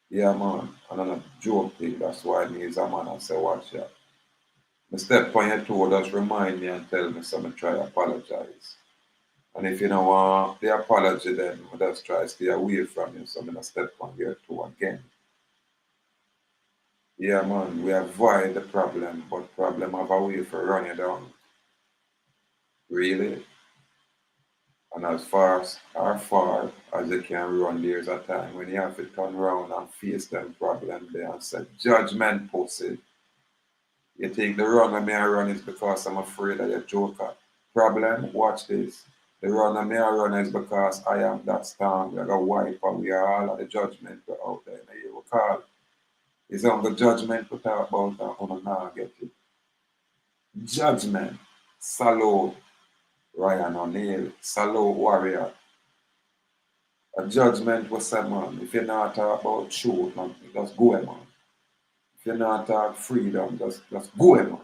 Yeah, man. And I'm not joking. That's why me is a man and say, watch ya. I step on your toe, just remind me and tell me so I try to apologize. And if you don't want the apology, then I just try to stay away from you. So I'm gonna step on your toe again. Yeah, man, we avoid the problem, but problem have a way for run you down. Really? And as far as you can run, there's a time when you have to turn around and face them problem there and say, judgment pussy. You think the run of me I run is because I'm afraid of your joker. Problem, watch this. The run of me I run is because I am that storm. We're gonna wipe away all of the judgment we're out there. Now you will call. It's on the judgment we talk about that I'm not get it. Judgment. Salute Ryan O'Neill. Salute Warrior. A judgment was said, man. If you're not talk about truth, man, just go, man. If you're not talk freedom, just go, man.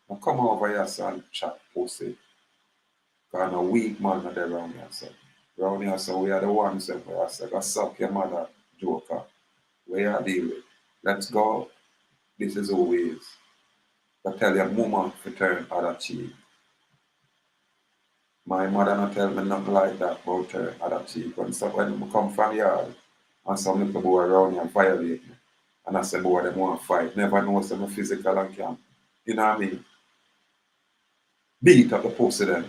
Now come over here, son, chat pussy. Because a weak man not there around here, son. Around here, so we are the ones that we are saying, suck your mother, joker. Where you deal with? Let's go. This is who we is. I tell your mama to turn other cheek. My mother not tell me nothing like that about turn other cheek. When I come from yard and some little boy around here violate me. And I say, boy, them want to fight. Never know some physical and can. You know what I mean? Beat up the pussy then.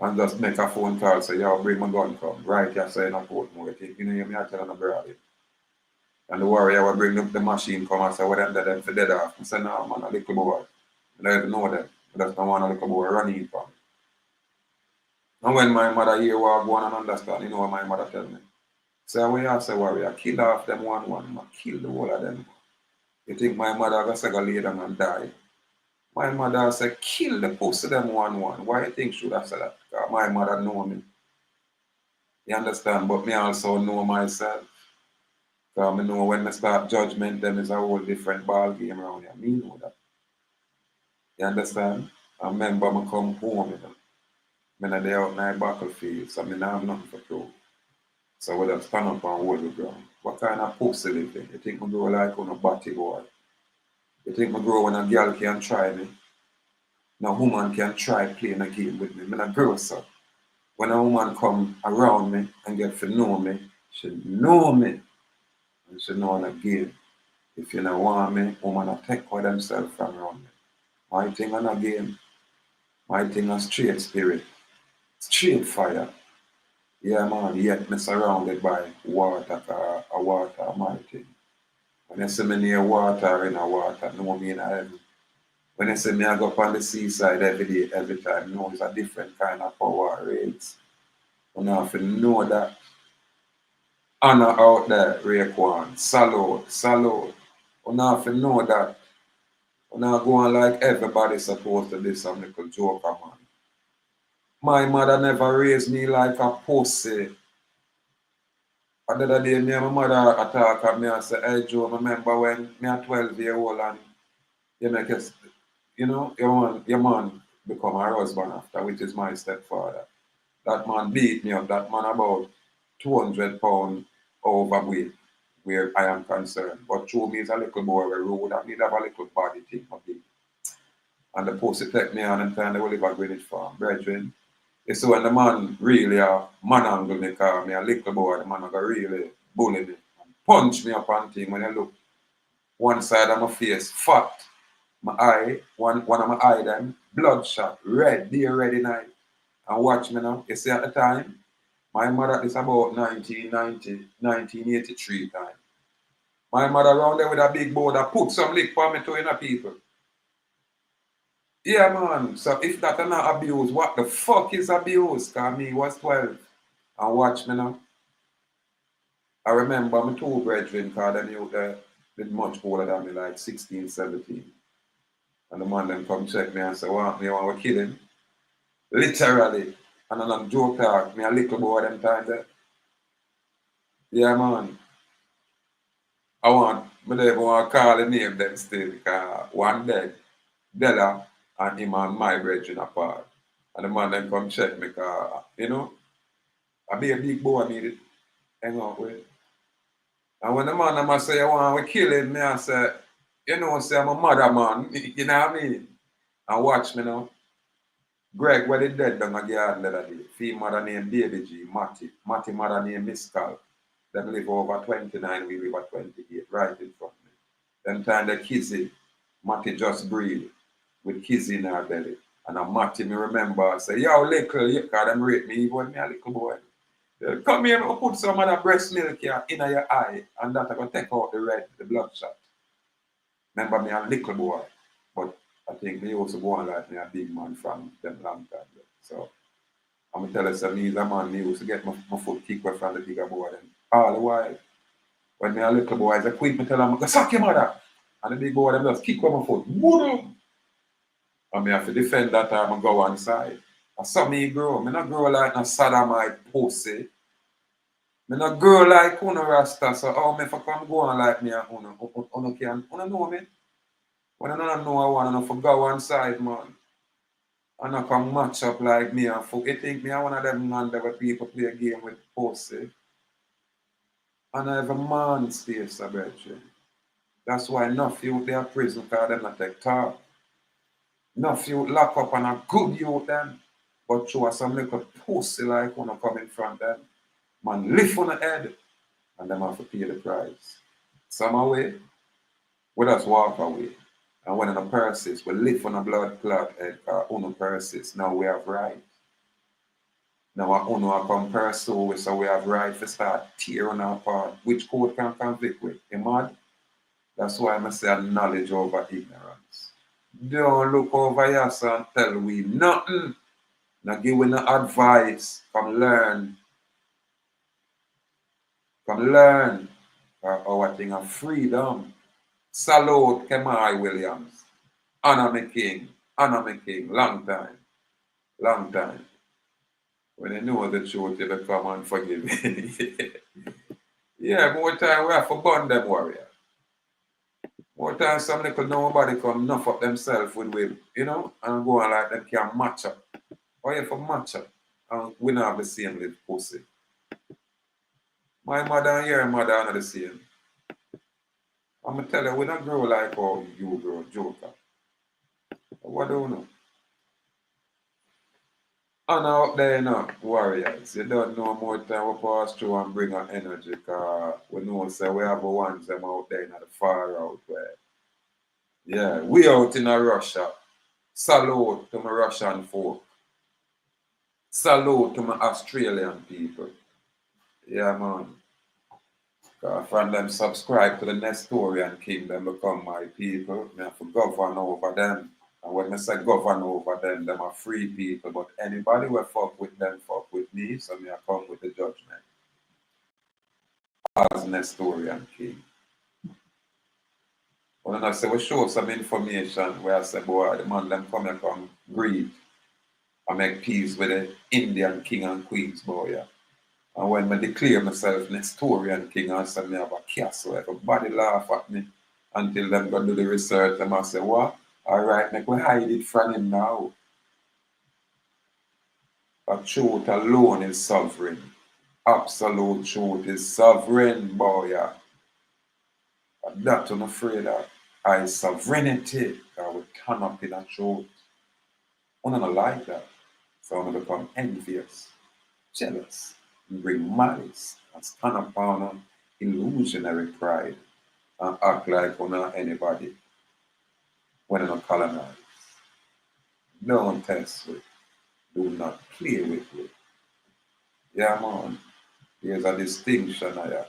And just make a phone call, say, yo, bring my gun come. Right here, so you're not put more. You know, me I tell them about it. And the warrior will bring the machine come and say, what them for dead off. I say, no, man, a little boy. I don't even know them. I just don't want a little boy running from me. And when my mother hear what I go on and understand, you know what my mother tell me? Say, when you say warrior, kill off them one, kill the whole of them. You think my mother gonna say go lay down and die? My mother say, kill the pussy them one. Why you think should I say that? Because my mother know me. You understand? But me also know myself. Because I know when I start judgment, them is a whole different ball game around here. Me know that. You understand? I remember I come home, you know. I'm not there out in the battlefield, so I don't have nothing to prove. So we just stand up and hold the ground. What kind of pussy living? You think I grow like on a body boy? You think I grow when a girl can try me? No woman can try playing a game with me. I'm not grow so. When a woman come around me and get to know me, she know me. And she know in a game. If you don't want me, woman will take for themselves from around me. My thing on a game. My thing a straight spirit. Straight fire. Yeah, man, yet me surrounded by water, a water, my thing. When you see me near water in a water, know me in a heaven. When you see me I go up on the seaside every day, every time, know it's a different kind of power rates. You have to know that. Honor out there, Raekwon. Salute. You have to know that. You not go on like everybody supposed to do some little joker, man. My mother never raised me like a pussy. And the other day, me and my mother attack and me and say, hey Joe, remember when me a 12-year-old and you make us, you know, your man become her husband after, which is my stepfather. That man beat me up. That man about 200 pounds overweight, where I am concerned. But through me is a little boy where road that need have a little body thing for big. And the pussy take me on and find the Oliver Greenwich farm. Brethren, you see when the man really manangle me car, me a little boy, the man go really bully me. And punch me up on thing when I look one side of my face, fat, my eye, one of my eye them, bloodshot, red, dear red in eye. And watch me now. You see at the time, my mother is about 1990, 1983 time. My mother around there with a big board that put some lick for me to in a people. Yeah, man. So if that are not abuse, what the fuck is abuse? Because me was 12. And watch me now. I remember my two brethren, because them you did much older than me, like 16, 17. And the man them come check me and say, want me, want to kill him? Literally. And then I'm joke talk, me a little boy them time there. Yeah, man. Me never want to call the name them still, because one day, Della and him and my brethren apart. And the man then come check me, because, you know, I be a big boy, I need it, hang out with. And when the man them say, you want to kill him, me I say, you know, say I'm a mother man, you know what I mean? And watch me now. Greg, where they dead down a garden the other day. Female mother named Baby G, Matty. Matty mother named Miss Cal. Them live over 29, we live at 28, right in front of me. Them time the Kizzy, Matty just breathe with Kizzy in her belly. And a Matty, me remember, say, yo, little, you can them rate me, even me a little boy. They come here, I put some of that breast milk here in your eye, and that I can take out the red, the bloodshot. Remember me a little boy, but I think they also go on like me a big man from them long time. So I'm gonna tell you some me a man me used to get my foot kicked away from the bigger boy. And all the while, when me a little boy, I quit me tell him, go suck your mother. And the big boy them just kick away my foot. Boom! And me have to defend that time and go on side. I saw me grow. Me not grow like no sodomite pussy. Me not grow like Uno Rasta. So how me for come go on like me and Uno can know me? When I don't know I want to go one side, man. And I can match up like me and fuck. You think me I one of them man that where people play a game with pussy. And I have a man space, I bet you. That's why enough youth they are prison because they not take talk. Enough youth lock up and a good youth them. But through some little pussy like when I come in front of them. Man lift on the head and them have to pay the price. Some away, we just walk away. And when in a persist, we live on a blood clot head, uno persist. Now we have right. Now our uno come pursue, so we have right to start tearing apart. Which code can convict with? You mad? That's why I say knowledge over ignorance. Don't look over here and tell we nothing. Now give we no advice. Come learn. Come learn. Our thing of freedom. Salute Kemai Williams. Honor me king. Honor me king. Long time. Long time. When you know the truth, you come and forgive me. Yeah, more time we have to burn them warrior. More time some little nobody come enough up themselves with will, you know, and go on like them can match up. Or you for match up. And we not have the same little pussy. My mother and your mother are not the same. I'm gonna tell you, we not grow like how you grow, Joker. What do you know? And out there, you know, warriors, you don't know more time we pass through and bring our energy because we know say we have the ones them out there in the far out where. Yeah, we out in a Russia. Salute to my Russian folk. Salute to my Australian people. Yeah, man. From them subscribe to the Nestorian kingdom, become my people. I have to govern over them. And when I say govern over them, them are free people. But anybody who fuck with them, fuck with me. So I come with the judgment. As Nestorian king. When I say we show some information where I say, boy, the man them come greet and make peace with the Indian king and queens, boy. Yeah. And when I declare myself Nestorian king, I say me have a castle, everybody laugh at me until them go do the research and I say, what? Alright, make we hide it from him now. A truth alone is sovereign. Absolute truth is sovereign, boy. Yeah. And that I'm afraid of. I sovereignty. I will turn up in a truth. I don't like that. So I'm going to become envious, jealous, and bring malice, and stand upon an illusionary pride, and act like I'm not anybody when I'm not colonized. Don't test with. Do not play with it. Yeah, man. There's a distinction there.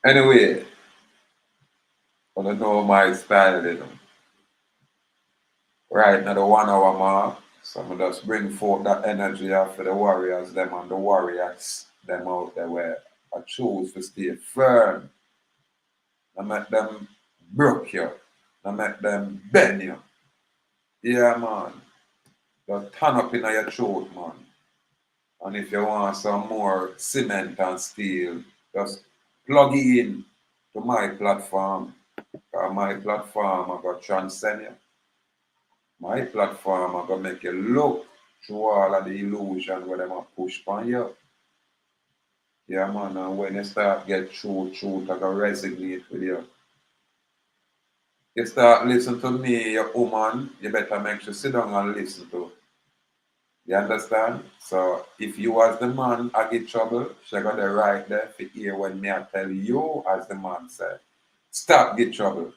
Anyway, I don't know my style, you know. Right now, the 1 hour mark, so I just bring forth that energy for the warriors, them and the warriors, them out there where I choose to stay firm. I make them broke you. I make them bend you. Yeah, man. Just turn up in your throat, man. And if you want some more cement and steel, just plug it in to my platform. My platform I got transcend you. My platform I got make you look through all of the illusion where them a push on you. Yeah, man, and when you start get truth, I got resonate with you. You start listen to me, your woman, you better make sure sit down and listen to. You understand? So if you as the man I get trouble, she got the right there to hear when me I tell you as the man said. Stop get trouble.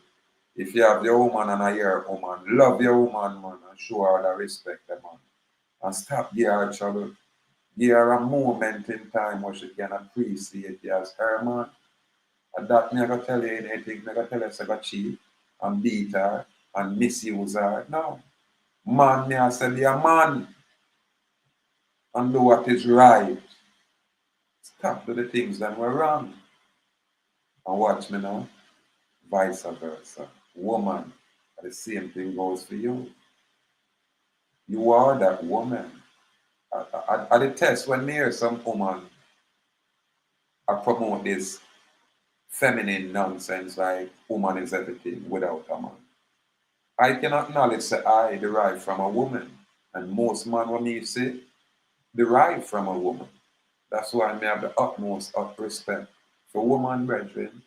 If you have your woman and I hear a woman, love your woman, man, and show her the respect, the man. And stop give her trouble. Give her a moment in time where she can appreciate you as her man. And that me I gonna tell you anything, me I gonna tell you I got cheat and beat her and misuse her. No. Man, me I say be a man and do what is right. Stop do the things that were wrong. And watch me now. Vice versa. Woman, the same thing goes for you. You are that woman. At the test, when me hear some woman I promote this feminine nonsense like woman is everything without a man. I can acknowledge that I derive from a woman. And most men when me say derive from a woman. That's why I have the utmost of respect for woman brethren.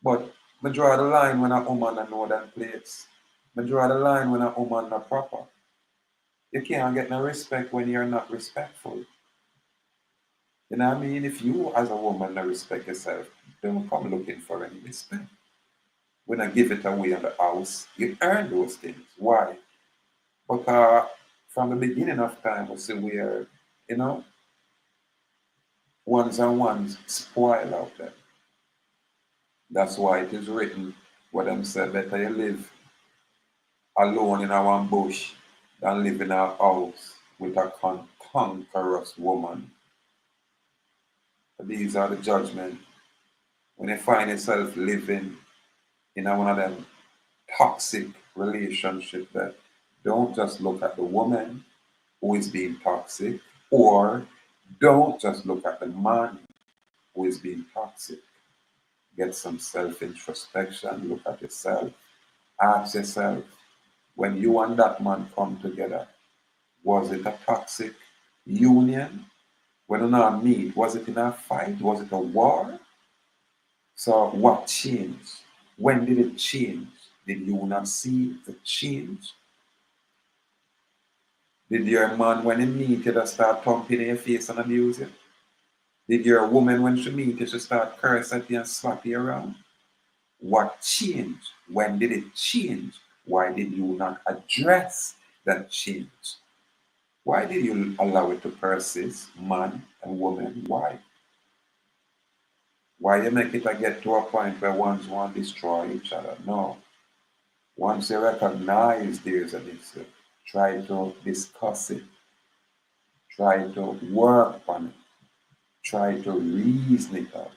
But I draw the line when a woman I know that place. I draw the line when a woman not proper. You can't get no respect when you're not respectful. You know what I mean? If you as a woman not respect yourself, don't come looking for any respect. When I give it away in the house, you earn those things. Why? Because from the beginning of time, we see where, you know, ones and ones spoil out there. That's why it is written, what them say, better you live alone in a one bush than live in a house with a conquerous woman. These are the judgment. When you find yourself living in one of them toxic relationships, that don't just look at the woman who is being toxic, or don't just look at the man who is being toxic. Get some self-introspection, look at yourself, ask yourself, when you and that man come together, was it a toxic union? When you not meet, was it in a fight? Was it a war? So what changed? When did it change? Did you not see the change? Did your man, when he meet you, just start thumping in your face and abuse you? Did your woman, when she meet you, she start curse at you and slap you around? What changed? When did it change? Why did you not address that change? Why did you allow it to persist, man and woman? Why? Why you make it get to a point where ones want to destroy each other? No. Once you recognize there's an issue, try to discuss it, try to work on it, try to reason it out.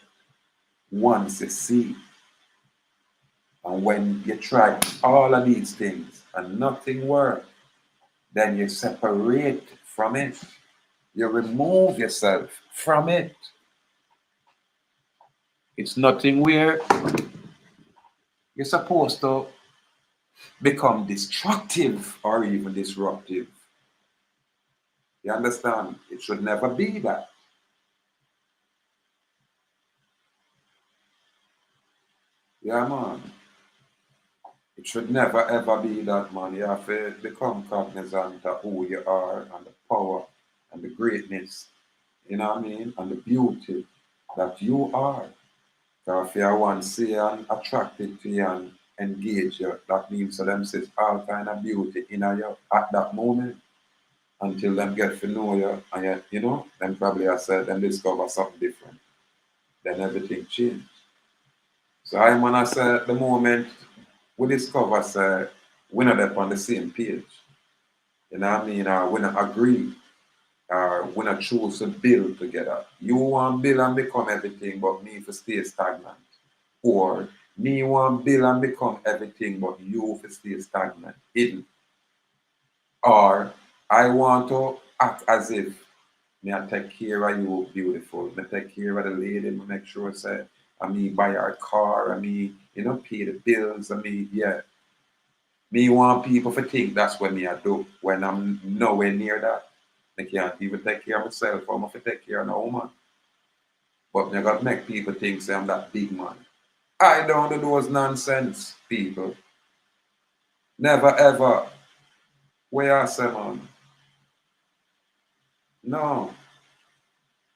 Once you see, and when you try all of these things and nothing works, then you separate from it. You remove yourself from it. It's nothing where you're supposed to become destructive or even disruptive. You understand? It should never be that. Yeah, man. It should never ever be that, man. You have to become cognizant of who you are and the power and the greatness, you know what I mean? And the beauty that you are. So if you want to see and attracted to you and engage you, that means to them says all kind of beauty in you at that moment until them get to know you and you know, then probably I said then discover something different. Then everything changed. So I wanna say the moment we discover say we're not on the same page. You know what I mean? Or we not agree. Or we not choose to build together. You want to build and become everything, but me to stay stagnant. Or me want to build and become everything, but you to stay stagnant, hidden. Or I want to act as if me I take care of you beautiful. Me take care of the lady, me make sure say I me buy her car, I me, you know, pay the bills, I me, yeah. Me want people to think that's what me I do when I'm nowhere near that. I can't even take care of myself. I'm going to take care of no woman. But me got to make people think say I'm that big man. I don't do those nonsense, people. Never ever. Where I say, man? No.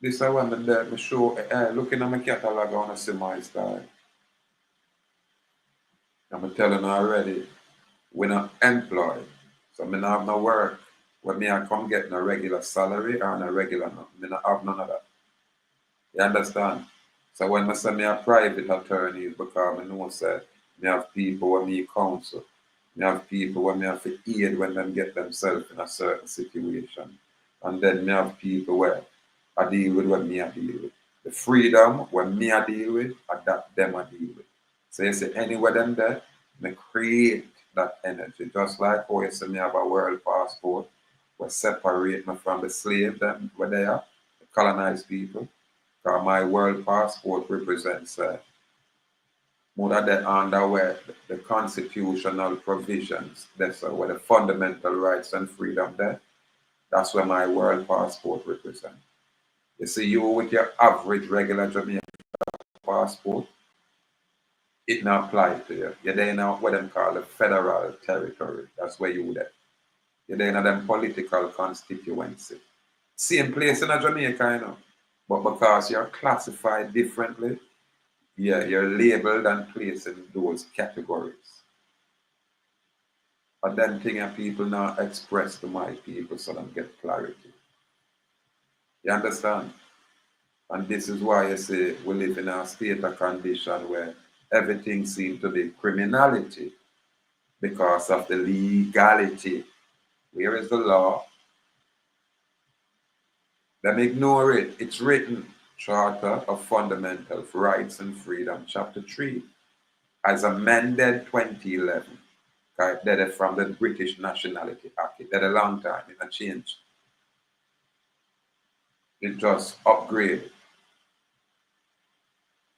This is when me show, looking at my catalog, I want to see my style. I'm telling you already, we're not employed. So me not have no work. When me I come get no regular salary or no regular, no, me not have none of that. You understand? So when I say me a private attorney, because I know say me have people when me counsel. Me have people when me have to aid when them get themselves in a certain situation. And then me have people where I deal with what me I deal with. The freedom when me I deal with, and that them I deal with. So you see anywhere them there, me create that energy. Just like how you see me have a world passport, where separate me from the slave them where they are, the colonized people. Because my world passport represents more than the under where the constitutional provisions, that's where the fundamental rights and freedom there. That's where my world passport represents. You see, you with your average regular Jamaican passport, it not apply to you. You're there now what them call the federal territory. That's where you there. You're there in them political constituency. Same place in a Jamaica, you know. But because you're classified differently, yeah, you're labeled and placed in those categories. But then thing that people now express to my people so them get clarity. You understand? And this is why you say we live in a state of condition where everything seems to be criminality because of the legality. Where is the law? Them ignore it. It's written. Charter of Fundamental Rights and Freedom, Chapter 3, as amended 2011. That is from the British Nationality Act. That a long time, it a change. It just upgrade.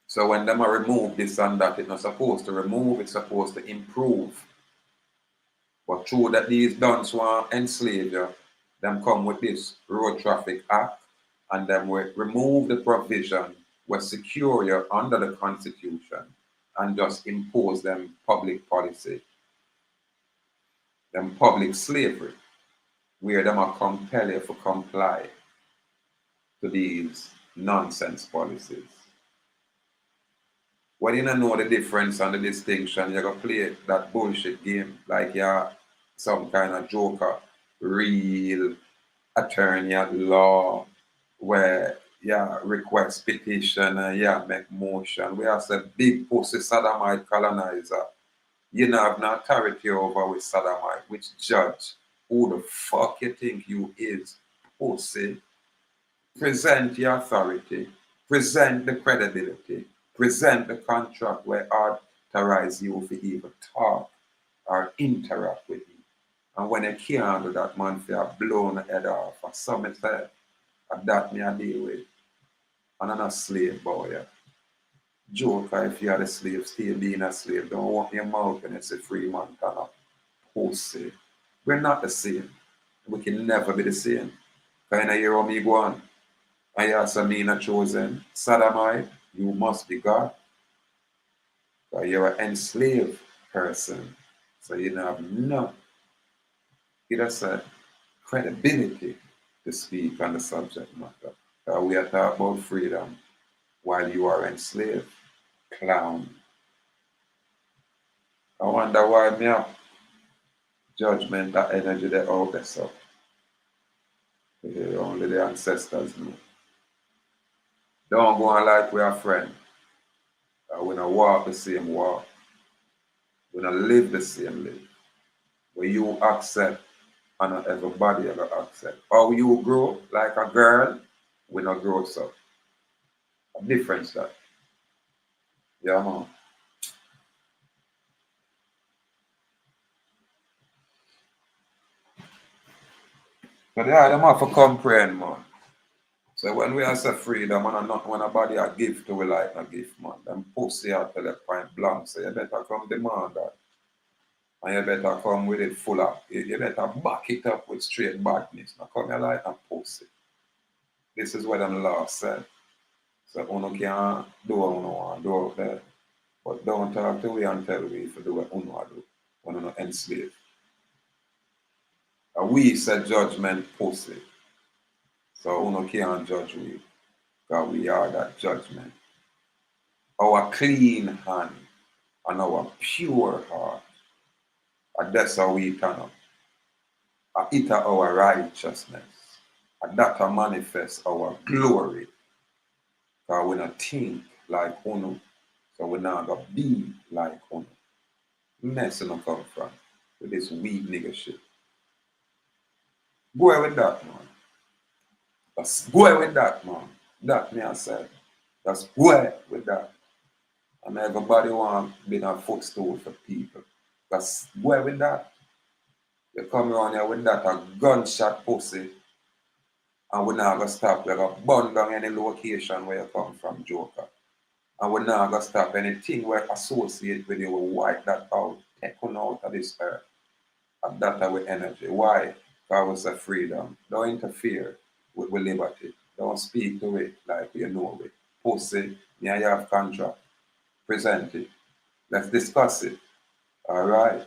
So when them are remove this and that, it's not supposed to remove, it's supposed to improve. But true that these dons want enslave you, them come with this Road Traffic Act and them will remove the provision will secure you under the Constitution and just impose them public policy, them public slavery, where them are compel you to comply to these nonsense policies. When you don't know the difference and the distinction, you're going to play that bullshit game like you're some kind of joker, real attorney at law, where yeah, request petition and yeah, make motion. We have a big pussy sodomite colonizer. You know, have no authority over with sodomite, which judge who the fuck you think you is, pussy. Present your authority, present the credibility, present the contract where authorize you to even talk or interact with you. And when you can't do that, man, you are blown the head off or something like that me I deal with. And I'm not slave boy. Yeah. Joker, if you're a slave, still being a slave. Don't open your mouth when it's a free man kind of pussy. We're not the same. We can never be the same. Kind of hear how me go on. I also mean a chosen. Sodomite, you must be God. Because you're an enslaved person. So you don't have no, it has a credibility to speak on the subject matter. We are talking about freedom while you are enslaved. Clown. I wonder why me have judgment, that energy that out there, so only the ancestors know. Don't go on like we are friends. We don't walk the same walk. We don't live the same live. Where you accept and not everybody ever accept. How you grow like a girl, we not grow so. A difference that. Yeah, man. But yeah, them have to comprehend, man. So when we say freedom and not when a body a gift to we like a gift, man. Them pussy out tell it point blank. So you better come demand that. And you better come with it full of, you better back it up with straight badness. Now come here like a pussy. This is what them law said. So uno can do what uno want do out there. But don't talk to we and tell we if you do what uno do. When uno enslave. And we say judgment pussy. So uno can't judge we. Because we are that judgment. Our clean hand and our pure heart. And that's how we turn up. And it our righteousness. And that manifests our glory. Because we not think like uno. So we not gonna be like uno. Mess no come from with this weak nigga shit. Go away with that, man. That's go away with that, man. That me I said. That's go away with that. And everybody want to be a footstool for people. That's go away with that. You come around here with that a gunshot pussy and we're not gonna stop. We're gonna burn down any location where you come from, Joker. And we're not gonna stop anything where associate with you, we wipe that out, take on out of this earth. And that our energy. Why? Because it's a freedom. Don't interfere with liberty. Don't speak to it like you know it. Post it, yeah, you have contract. Present it. Let's discuss it. All right?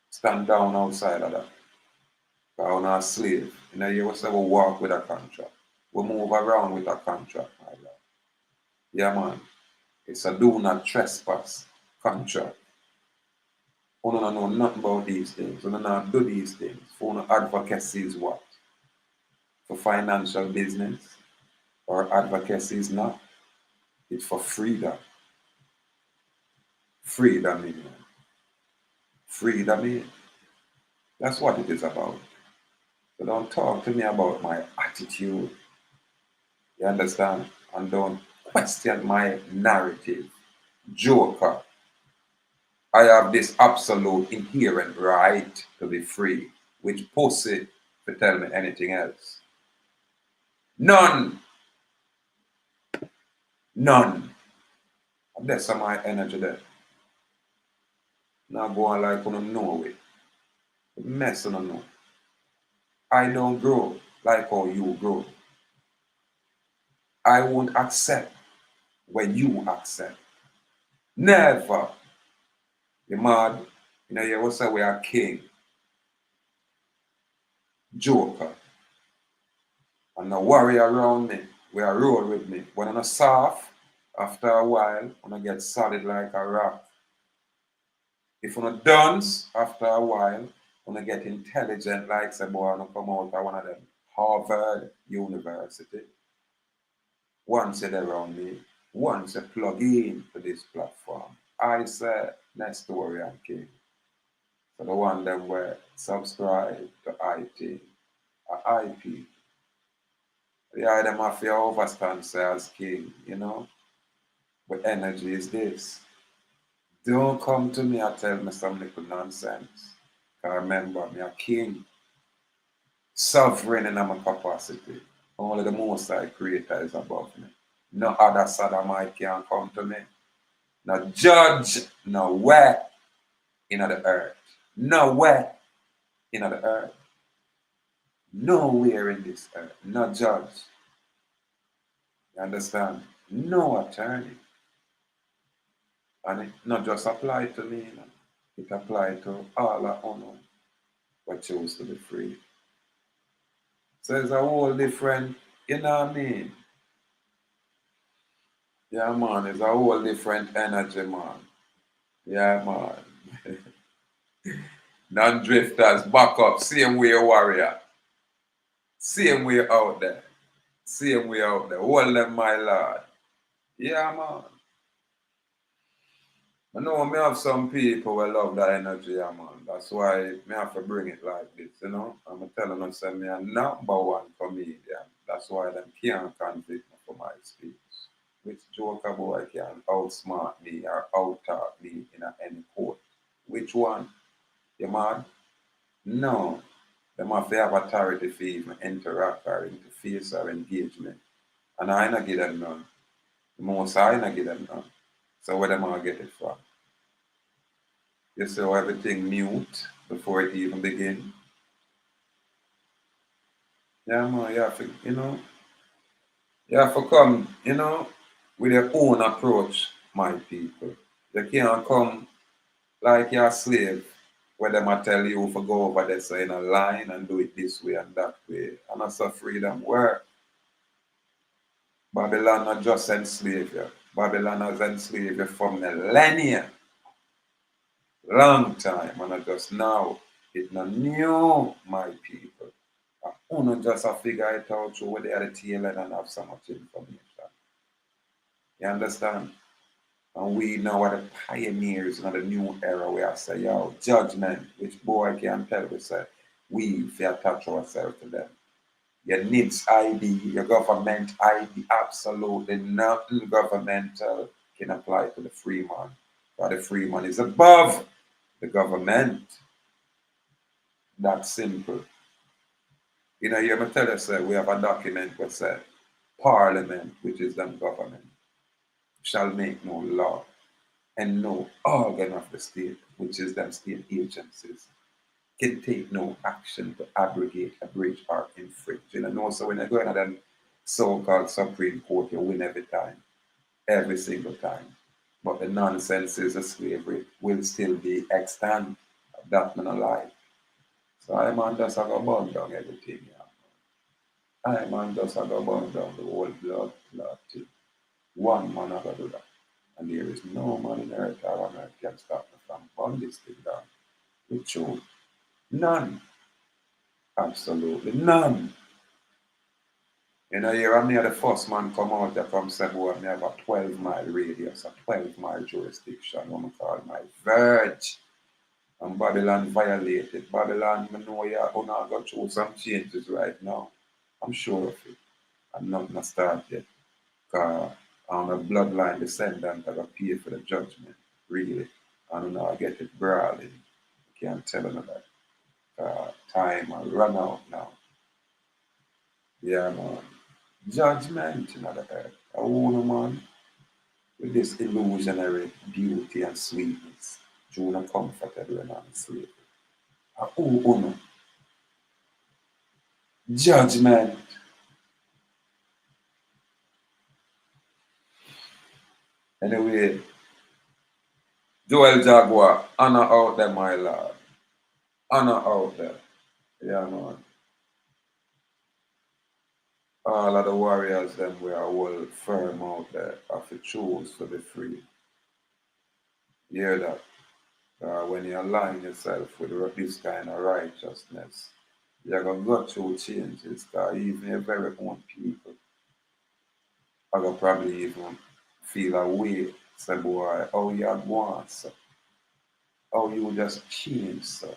Stand down outside of that. Because we're not a slave. You know, you also walk with a contract. We move around with a contract, my love. Yeah, man. It's a do not trespass contract. We don't know nothing about these things. We don't do these things. For advocacy is what? For financial business. Or advocacy is not. It's for freedom. Freedom, man. Freedom, man. That's what it is about. So don't talk to me about my attitude. You understand? And don't question my narrative. Joker. I have this absolute inherent right to be free, which pussy to tell me anything else. None. None. And that's some my energy there. Now go on like you don't know it. Mess on know. I don't grow like how you grow. I won't accept when you accept. Never. You mad? You know, you will say we are king. Joker. And no worry around me. We are roll with me. When I'm soft, after a while, when I get solid like a rock. If you're not dance, after a while, when I get intelligent like say boy, I come out of one of them Harvard University. Once you're around me, once you plug in to this platform, I say Nestorian King. So the one them where subscribe to IT or IP. Yeah, them have to overstand say as king, you know. But energy is this. Don't come to me and tell me some little nonsense. Because remember, me a king. Sovereign in my capacity. Only the most High Creator is above me. No other sodomite can come to me. No judge, no way in the earth. Nowhere in the earth. Nowhere in this earth. No judge. You understand? No attorney. And it not just apply to me, you know. It apply to all of us who choose to be free. So it's a whole different, you know what I mean? Yeah, man, it's a whole different energy, man. Yeah, man. Non-drifters, back up, same way warrior. Same way out there. Same way out there. Hold them, my lord. Yeah, man. I know me have some people who love that energy, yeah, man. That's why me have to bring it like this, you know. I'm telling them, say me a number one comedian. That's why them can't convict me for my speech. Which joker boy can outsmart me or out-talk me in any court? Which one? You mad? No. Them have to have authority for even interact or interface or engagement. And I not give them none. The most I not give them none. So where them all get it from? You saw everything mute before it even begin. Yeah, man, you have to, you have to come, with your own approach, my people. You can't come like you're a slave, where them I tell you to go over there so in a line and do it this way and that way. And that's a freedom work. Babylon not just enslave you. Babylon has enslaved you for millennia. Long time. And not just now. It's not new, my people. Uno just a figure it out through where they are the tail end and have so much information. You understand? And we now are the pioneers in the new era where I say, yo, judgment, which boy can tell we say, we fair attach ourselves to them. Your NIBS ID, your government ID, absolutely nothing governmental can apply to the free man. But the free man is above the government. That's simple. You know, you ever tell us that we have a document that says Parliament, which is the government, shall make no law, and no organ of the state, which is them state agencies, can take no action to abrogate, abridge, or infringe. You know, so when you go into the so-called Supreme Court, you win every time, every single time. But the nonsense is a slavery will still be extant. That man alive. So I man just have to burn down everything. Yeah. I man just have to burn down the whole blood thing. One man have to do that. And there is no man in earth or on earth can stop me from burn this thing down. With truth. None. Absolutely none. You know, you're me the first man come out there from Cebu and me have a 12-mile radius, a 12-mile jurisdiction, what I call my verge. And Babylon violated. Babylon, I know you're going to go through some changes right now. I'm sure of it. And nothing has started yet. Because I'm a bloodline descendant that got paid for the judgment, really. And now I get it brawling. I can't tell them that. Time will run out now. Yeah, man. Judgment in the earth. A woman with this illusionary beauty and sweetness. Juna comforted when I'm asleep. A woman. Judgment. Anyway, Joel Jaguar, honor out there, my lord. Honor out there. Yeah, man. All of the warriors, them were all firm out there. Have to choose to be free. You hear that? When you align yourself with this kind of righteousness, you're going to go through changes that even your very own people are going to probably even feel a way. Say, boy, how you are going, sir? How you just change, sir?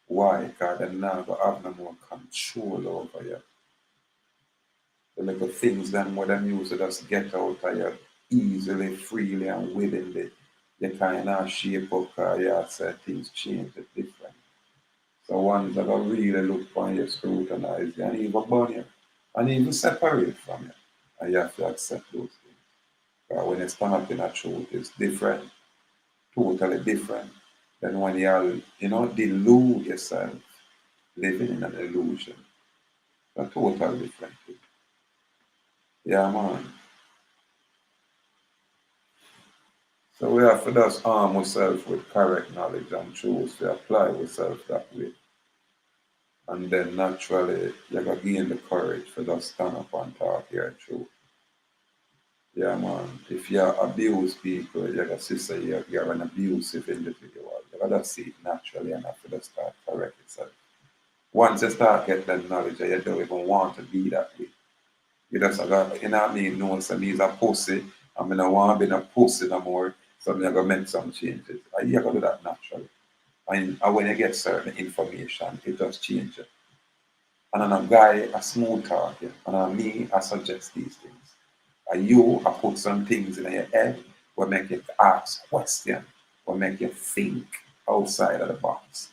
Why? Because they're not going to have no more control over you. The little things then what them use to just get out of you easily, freely, and willingly. You kind of shape up because you say things change, it's different. So ones that will really look upon you, scrutinize you, and even burn you, and even separate from you. And you have to accept those things. When you stand up in a truth, it's different, totally different than when you delude yourself, living in an illusion. A totally different thing. Yeah, man. So we have to just arm ourselves with correct knowledge and choose to apply ourselves that way. And then naturally, you're going to gain the courage for just stand up and talk your truth. Yeah, man. If you abuse people, you're going to say you're an abusive individual. You're going to see it naturally and have to just start correct yourself. Once you start getting that knowledge, you don't even want to be that way. You just got, you know what I mean? No, so me's a pussy. I mean, I want to be a pussy no more. So I'm going to make some changes. And you're going to do that naturally. And when you get certain information, it just changes. And then a guy, a smooth talking, and then me, I suggest these things. And you, I put some things in your head will make you ask questions, will make you think outside of the box.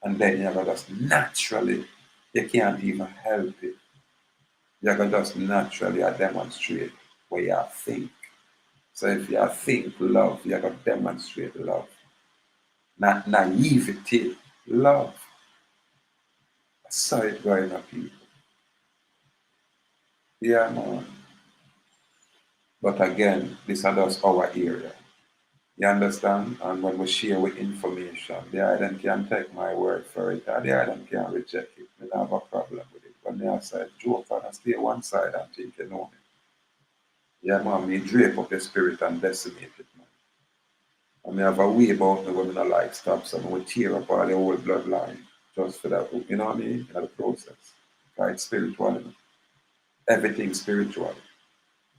And then you're going to just naturally, you can't even help it. You're going to just naturally demonstrate where you think. So if you think love, you're going to demonstrate love. Not naivety, love. I saw it going up people. Yeah, man. But again, this is just our area. You understand? And when we share with information, the island can take my word for it, or the island can reject it. We don't have a problem with it. When they say joke and stay one side and think you know me. Yeah, man, me drape up the spirit and decimate it, man. And me have a way about me when I don't like stop, so I will tear up all the whole bloodline just for that, you know what I mean? In the process. Right? Spiritual, you know? Everything spiritual.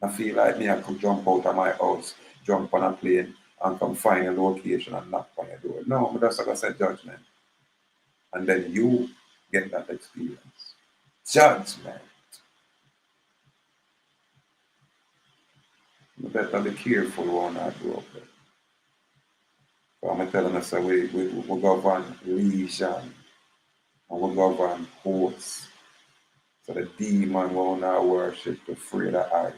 I feel like me, I could jump out of my house, jump on a plane, and come find a location and knock on your door. No, but that's like I said, judgment. And then you get that experience. Judgment. You better be careful when I go up there. So I'm telling us that we govern legion and we govern hosts. So the demon will not worship to free the eye.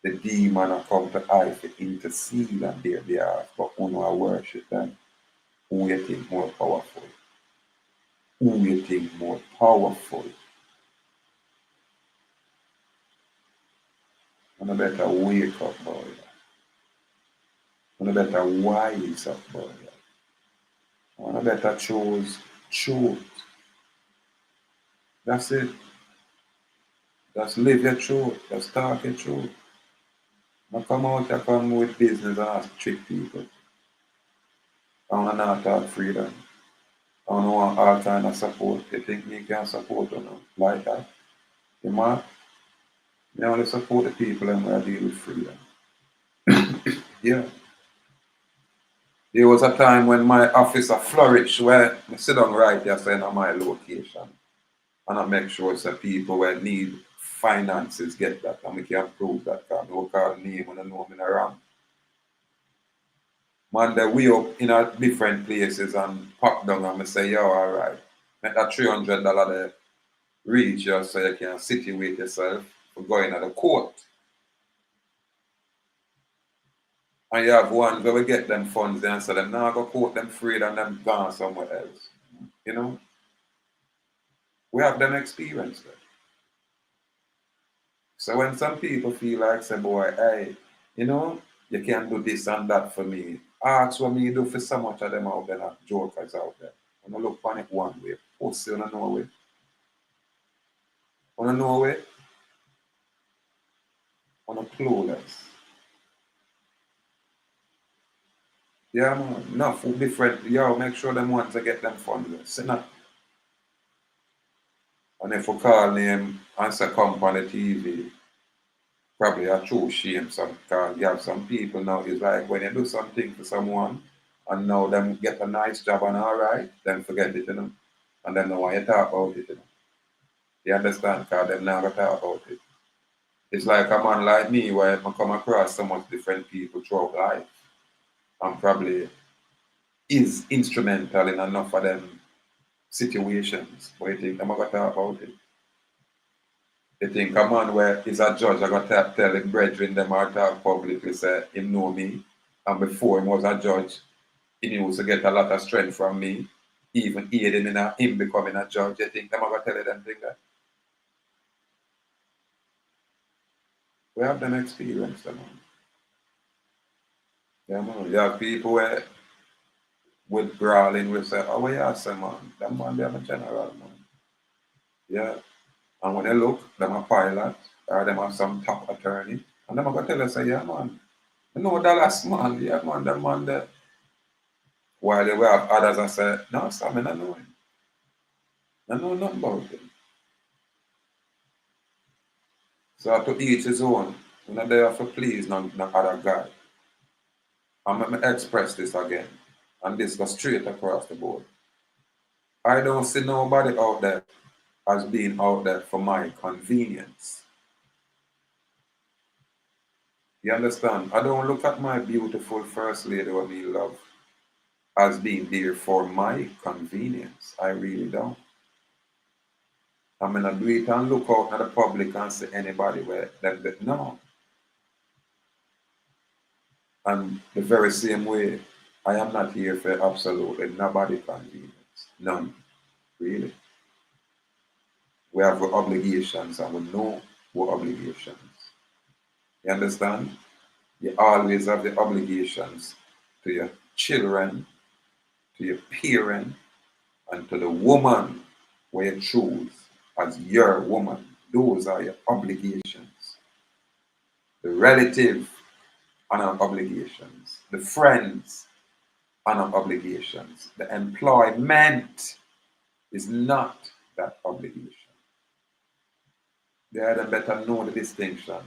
The demon will come to eye to intercede on their behalf, but who will worship them. Who you think more powerful? Who you think more powerful? And I better wake up, boy. And I better wise up, boy. And I better choose truth. That's it. Just live your truth. Just talk your truth. Now come out and come with business and ask trick people. I want to not talk freedom. I don't want all kind of support. You think me can support or not? Like that? You mad? Me only support the people and I deal with freedom. Yeah. There was a time when my officer flourished where I sit down right there saying on my location. And I make sure that people who need finances get that and we can prove that because we call name when I know I'm in a wrong. Man, they way up in a different places and pop down and I say, yo, alright. Make that $300 there reach you so you can situate yourself for going to the court. And you have one where we get them funds there and so them now go court them free and them gone somewhere else. You know? We have them experience there. So when some people feel like say, boy, hey, you know, you can't do this and that for me. Ask what me do for so much of them out there, not jokers out there. When I look on it one way, pussy on no way. On no way, on a clueless. Yeah, man. Enough will different. Yo, make sure them want to get them funds. See not. And if we call name answer come on the TV, probably a true shame some because you have some people now it's like when you do something for someone and now them get a nice job and alright, then forget it, you know. And then no want you talk about it, you know. You understand? Because them never talk about it. It's like a man like me where I come across so much different people throughout life and probably is instrumental in enough of them situations. But you think I'm gonna talk about it. You think a man where is a judge, I got to tell him brethren them or talk publicly say him know me. And before he was a judge, he used to get a lot of strength from me, even aiding in him becoming a judge. You think them ever tell them thing that? We have them experience, man. Yeah, man. You have people where with brawling will say, oh, yeah, say, man, that man, they have a general, man. Yeah. And when they look, them a pilot, or them have some top attorney, and them are going to tell us, say, yeah, man, you know Dallas, man, yeah, man, that man there. While they will have others that say, no, Sam, I don't know him. I know nothing about him. So to each his own. You know, they have to please no other God. I'm going to express this again. And this goes straight across the board. I don't see nobody out there as being out there for my convenience. You understand? I don't look at my beautiful first lady who me love as being there for my convenience. I really don't. I'm gonna do it and look out at the public and see anybody where them no. And the very same way, I am not here for absolutely nobody convenience. None, really. We have our obligations and we know our obligations. You understand? You always have the obligations to your children, to your parent, and to the woman where you choose as your woman. Those are your obligations. The relative and our obligations. The friends and our obligations. The employment is not that obligation. They had better know the distinction.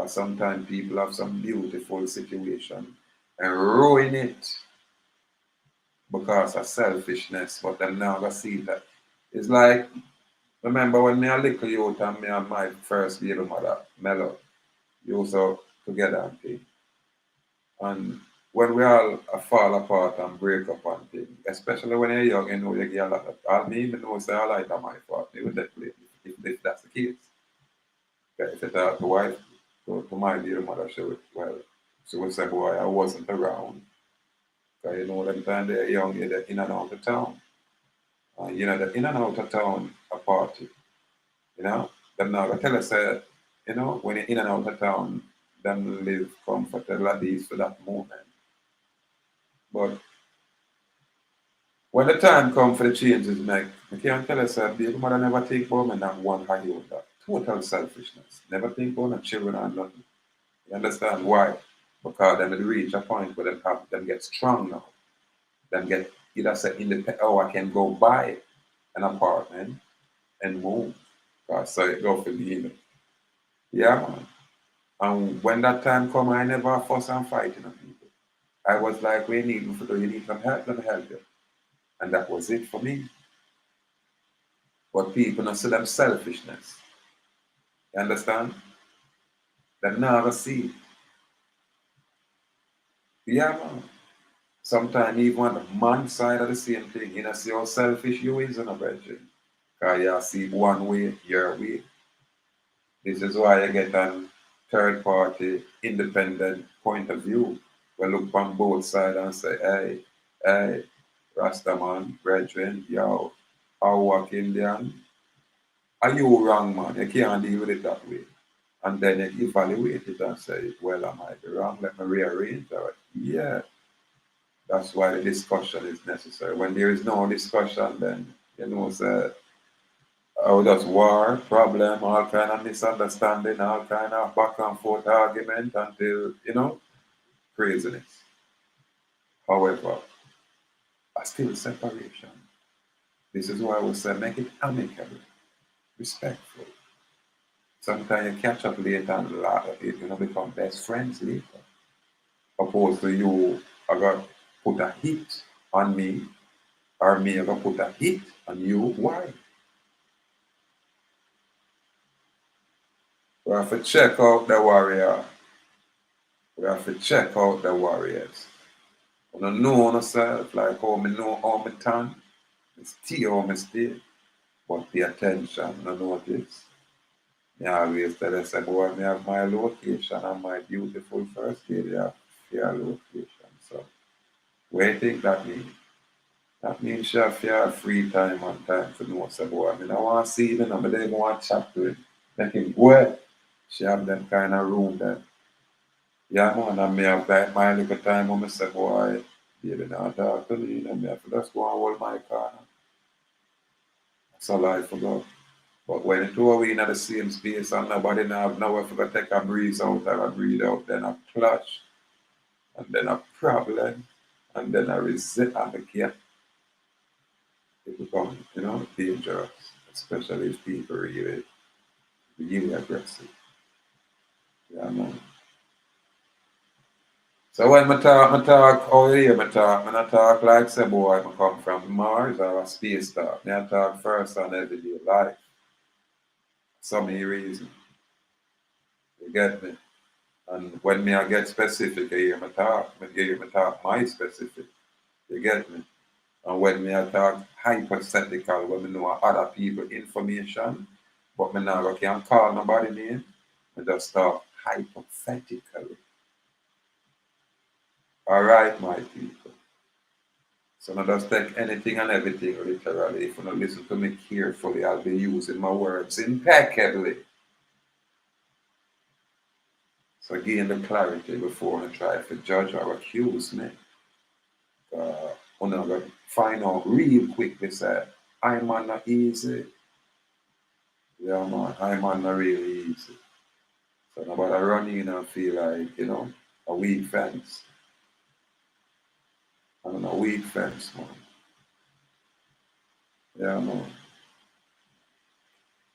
Sometimes people have some beautiful situation and ruin it because of selfishness, but them now gonna see that. It's like, remember when me a little youth and me and my first baby mother, Mello, used to together and thing. And when we all fall apart and break up and thing, especially when you're young, you know you get a lot of, I mean, even though say I like that my fault, they would definitely, if that's the case. Okay, if you talk to wife, to my dear mother, she would say, boy, I wasn't around. Because you know, them time they're young, they're in and out of town. You know, they're in and out of town a party. You know, them now tell us, you know, when you're in and out of town, them live comfortable at least for that moment. But when the time comes for the changes, make, I can't tell us, baby mother never think about me not one iota. Total selfishness. Never think about the children and nothing. You understand why? Because them will reach a point where them get strong now. Them get either say independent, oh, I can go buy an apartment and move. So it go for me. Yeah, man. And when that time come, I never fuss and fight in people. I was like, we need you to do, you need some help, let me help you. And that was it for me. But people don't see them selfishness. You understand? They never see it. Yeah, man. Sometimes even on the man side of the same thing, you know, see how selfish you is in a brethren. Because you see one way, your way. This is why you get a third party, independent point of view. We look on both sides and say, hey, Rastaman, brethren, yo, how work Indian? Are you wrong, man? You can't deal with it that way. And then you evaluate it and say, well, I might be wrong, let me rearrange that. Yeah, that's why the discussion is necessary. When there is no discussion, then, you know, say, oh, that's war, problem, all kind of misunderstanding, all kind of back and forth argument until, you know, craziness. However, I still separation. This is why we say make it amicable, respectful. Sometimes you catch up later and laugh, you know, become best friends later. Opposed to you, I got put a hit on me, or me, I got put a hit on you. Why? We have to check out the warrior. We have to check out the warriors. You don't know yourself, like how me know how me tongue, stay how me stay, but pay attention, you notice. I always tell us, say, boy, me have my location and my beautiful first lady have your location. So, what do you think that means? That means she have your free time and time to know, say, boy, I mean, I want to see him, and I don't want to chat to him. Make him go. She have them kind of room there. Yeah, man, and me have like my little time when I say, boy, baby, now talk to me, and me have to just go and hold my corner. That's all I forgot. But when it two we in the same space and nobody now have nowhere for to take a breeze out or a breathe out, then a clash, and then a problem, and then a resent and a care, it becomes, dangerous, especially if people really aggressive. Yeah, man. So when I talk, oh yeah, I talk, when I talk like say boy, I come from Mars or a space talk. I talk first on everyday life. Some reason. You get me? And when me I get specific, I hear me talk my specific. You get me? And when me I talk hypothetical, when me know other people information, but me now can't call nobody name, I just talk hypothetically. All right, my people. So now just take anything and everything literally. If you don't listen to me carefully, I'll be using my words impeccably. So gain the clarity before I try to judge or accuse me. When I got find out real quick, they say, I'm on not easy. Yeah, man, I'm on not really easy. So nobody run in and feel like, a weak fence. I'm on a weak fence, man. Yeah, man.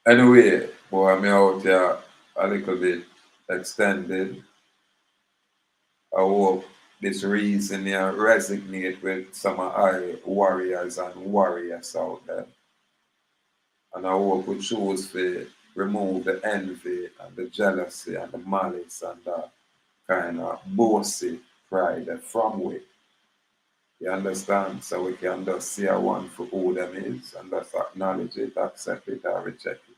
Anyway, boy, I'm out here a little bit extended. I hope this reason here resonate with some of our warriors and warriors out there. And I hope we choose to remove the envy and the jealousy and the malice and the kind of bossy pride from we. You understand? So we can just see a one for who them is and just acknowledge it, accept it, or reject it.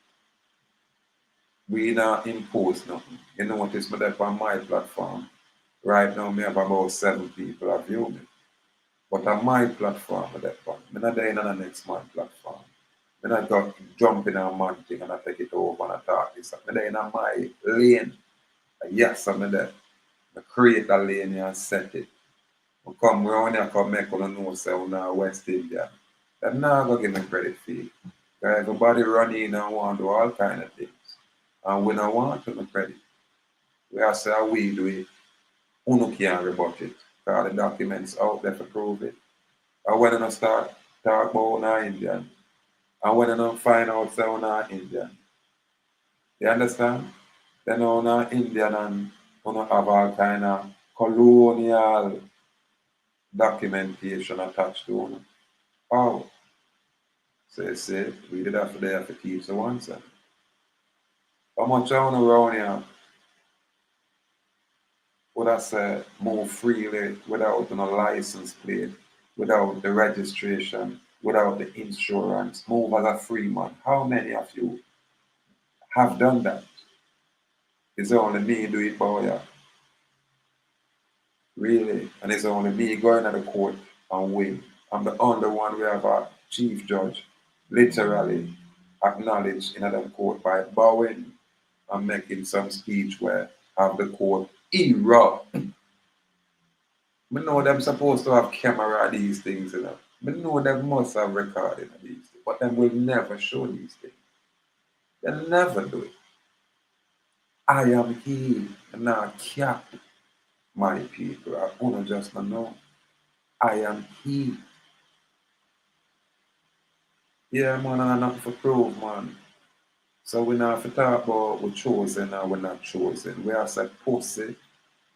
We not impose nothing. You notice me that on my platform. Right now, me have about 7 people that view me. But on my platform, that one, I'm not there on the next man platform. I'm not go jumping on man thing and I take it over and I talk this. I'm there in my lane. Yes, I'm there. I create a lane here and set it. I come around here, come make on know say we're West India. Them not gonna give me credit for it. Everybody run in and want to do all kind of things. And we don't want to no credit. We have say we do it. Uno can't rebut it. Because the documents out there to prove it. And when I start talk about una Indian, and when I find out say una Indian, you understand? Then una Indian and una have all kind of colonial documentation attached to una. Oh, so you see, we did have to there to keep the one side. How much I wanna around here would I say move freely without no license plate, without the registration, without the insurance, move as a free man? How many of you have done that? It's only me do it, boy. Really. And it's only me going to the court and win. I'm the only one we have a chief judge literally acknowledged in the court by bowing and making some speech where have the court erupt. I know them supposed to have camera these things. I know them must have recording of these things, but them will never show these things. They'll never do it. I am he, not cap, my people. I wanna just not know. I am he. Yeah, man, I'm not for prove, man. So we not for talk about we're chosen or we're not chosen. We are say pussy,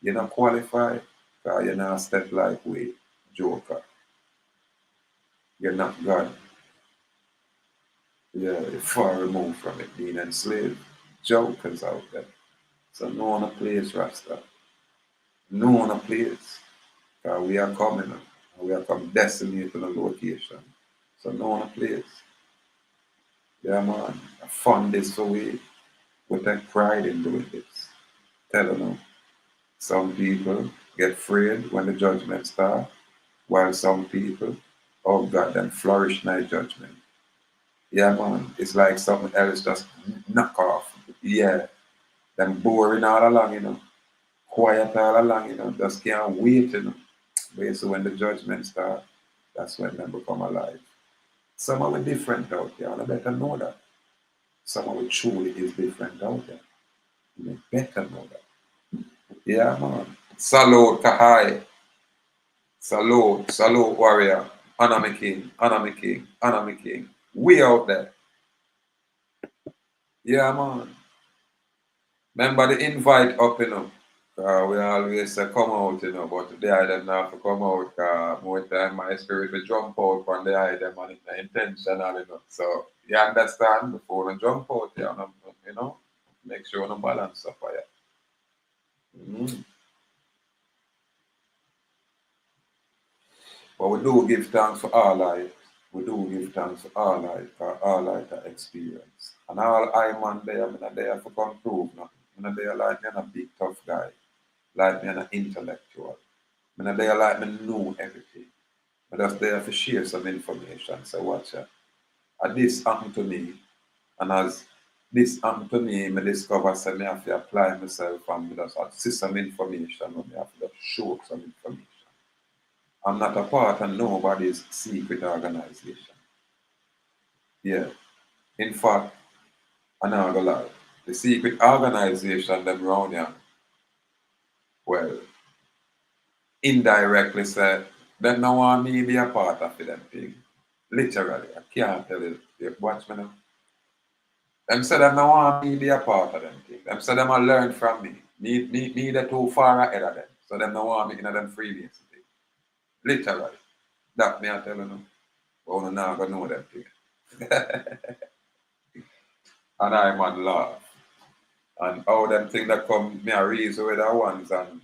you're not qualified, because you're not step like we, Joker. You're not God. Yeah, you're far removed from it, being enslaved. Jokers out there. So no one a place, Rasta. No one a place. Because we are coming up. We are come decimate on a location. So no one a place. Yeah, man. I fund this for we. We take pride in doing this. Tell you now, some people get afraid when the judgment starts, while some people, oh God, them flourish in judgment. Yeah, man, it's like something else just knock off. Yeah, them boring all along, quiet all along, just can't wait, But so when the judgment starts, that's when they become alive. Some of it different out there, and I better know that. Some of it truly is different out there. You better know that. Yeah, man. Salute, Kahai. Salute, salute, warrior. Honor me king, honor me king, honor me king. We out there. Yeah, man. Remember the invite up, we always say come out, but today I didn't have to come out. More time my spirit will jump out from the eye, them and it's intentional, So you understand before you jump out, make sure you balance up for you. But we do give thanks for our life. We do give thanks for our life, for our life experience. And all I man there, I'm not there for come prove nothing. I'm not there like me a big tough guy, like me an intellectual. I'm not there like me know everything. I'm just there to share some information. So watch it. And this happened to me, and as this happened to me, I discover that I have to apply myself and I just see some information and I have to just show some information. I'm not a part of nobody's secret organization. Yeah. In fact, I'm not gonna lie. The secret organization them around here, well, indirectly said, they don't want me to be a part of them thing. Literally, I can't tell you. Watch me now. Them said them don't want me to be a part of them thing. Them said them will learn from me. Me they too far ahead of them. So them don't want me in them freeways thing. Literally. That me I tell you now. But we not gonna know them thing. And I man laugh. And all them things that come, me a reason with the ones and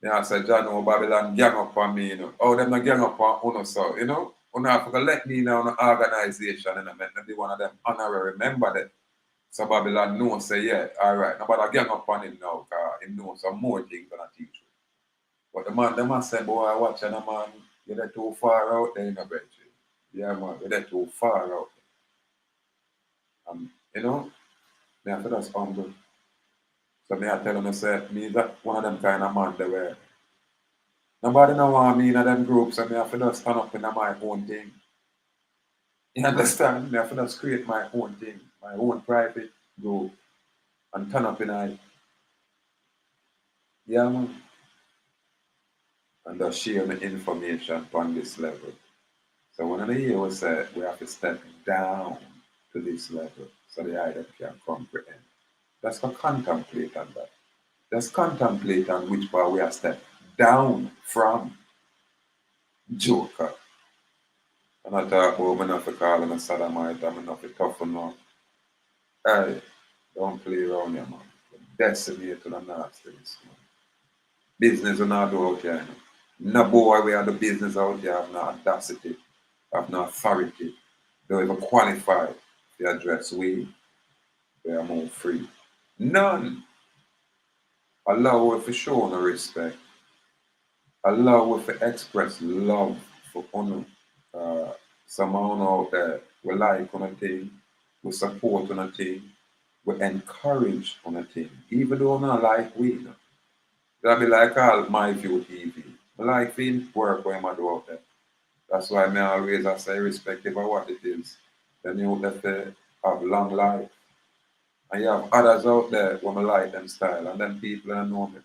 me I say, John, oh, Babylon gang up on me, All them not gang up on uno so, Uno have to let me know an organization and I mean, be one of them honorary member that. So Babylon know say, yeah, all right. Nobody gang up on him now, because he knows some more things than I teach you. But the man, the man say, boy, I watch and the man, you're too far out there in the bed. Yeah, man, you're too far out there. Me have to just humble. So me I tell them, I say, me that one of them kind of man that were, nobody know want me in them groups, so me have to just stand up in my own thing. You understand? Me have to just create my own thing, my own private group, and turn up in it. Yeah, man. And just share my information on this level. So when I hear we say we have to step down to this level so the item can comprehend. Let's go contemplate on that. Let's contemplate on which part we are step down from Joker. And I talk about me not to call him a sodomite, I'm not to toughen up. Hey, don't play around here, man. Decimate to the nastiness, man. Business we not do out here, No boy we are the business out here have no audacity, have no authority, don't even qualify to address we are more free. None. Allow us to show no respect. Allow us to express love for honor. Someone out there we like on a thing, we support on a thing, we encourage on a thing, even though not like we. That'll be like all my view TV. I like being work when I do out there. That's why I always I say irrespective of what it is, then you have to have long life. And you have others out there who like them style and then people don't know me.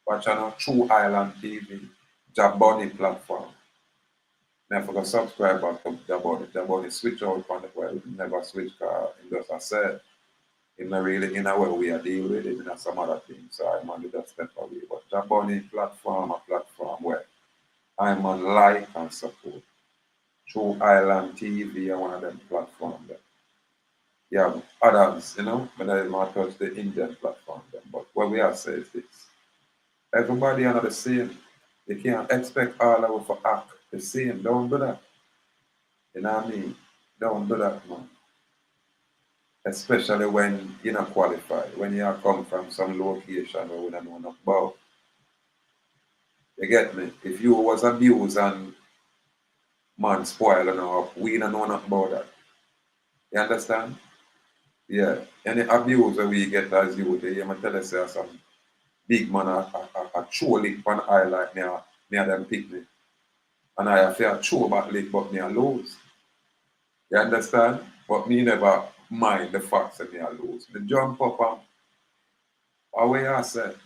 Watch on True Island TV, Jaboni platform. Never forget subscribe back to Jaboni. Jaboni switch out on it, well, never switch car. And just I said, in a really in a way we are dealing with it in some other things. So I'm on the step away. But Jaboni platform, a platform where I'm on like and support. True Island TV and one of them platforms there. You have others, but I might touch the Indian platform then. But what we have said is this. Everybody are not the same. You can't expect all of us to act the same. Don't do that. You know what I mean? Don't do that, man. especially when you're not qualified, when you come from some location where we don't know enough about. You get me? If you was abused and man spoil and up, we don't know nothing about that. You understand? Yeah. Any abuse that we get as youth, you might tell us some big man a throw lick on eye like me a them pick me. And I have to throw back lick but me a lose. You understand? But me never mind the facts that me a lose. Me jump up and away I said.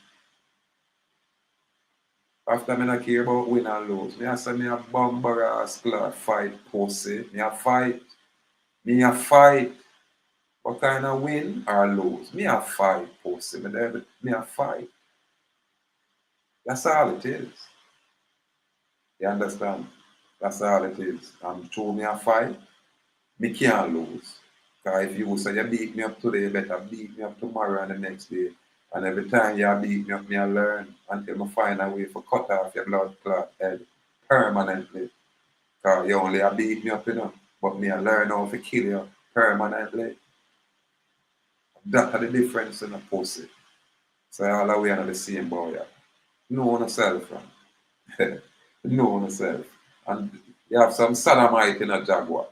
After me not care about win and lose. Me I say me a bumper ass clad fight pussy. Me a fight. Me a fight. What kind of win or lose? Me a fight pussy. Me a fight. That's all it is. You understand? That's all it is. And through me a fight, me can't lose. Because if you say you beat me up today, you better beat me up tomorrow and the next day. And every time you beat me up, me I learn until I find a way to cut off your blood clot head permanently. Because you only a beat me up, you know. But me I learn how to kill you permanently. That's the difference in a pussy. So all the way are the same boy. Yeah. Know yourself, man. Know yourself. And you have some sodomite in a jaguar.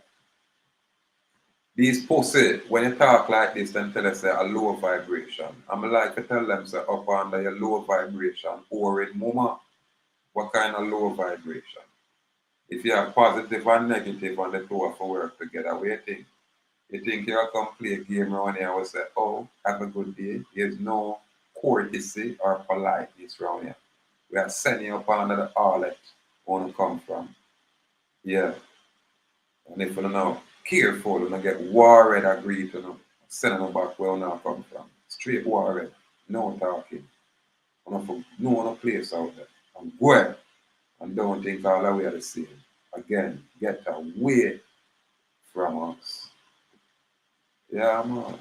These pussy, when you talk like this, then tell us a low vibration. I'm like to tell them say up under your low vibration or in mama. What kind of low vibration? If you have positive and negative and the two of you work together, what do you think? You think you'll come play a game around here and say, oh, have a good day. There's no courtesy or politeness around here. We are sending you up under the outlet where you come from. Yeah. And if you don't know, careful, you don't get worried agree to them. Send them back where you now come from. Straight worried. No talking. No one place out there. And go and don't think all the way are the same. Again, get away from us. Yeah, man.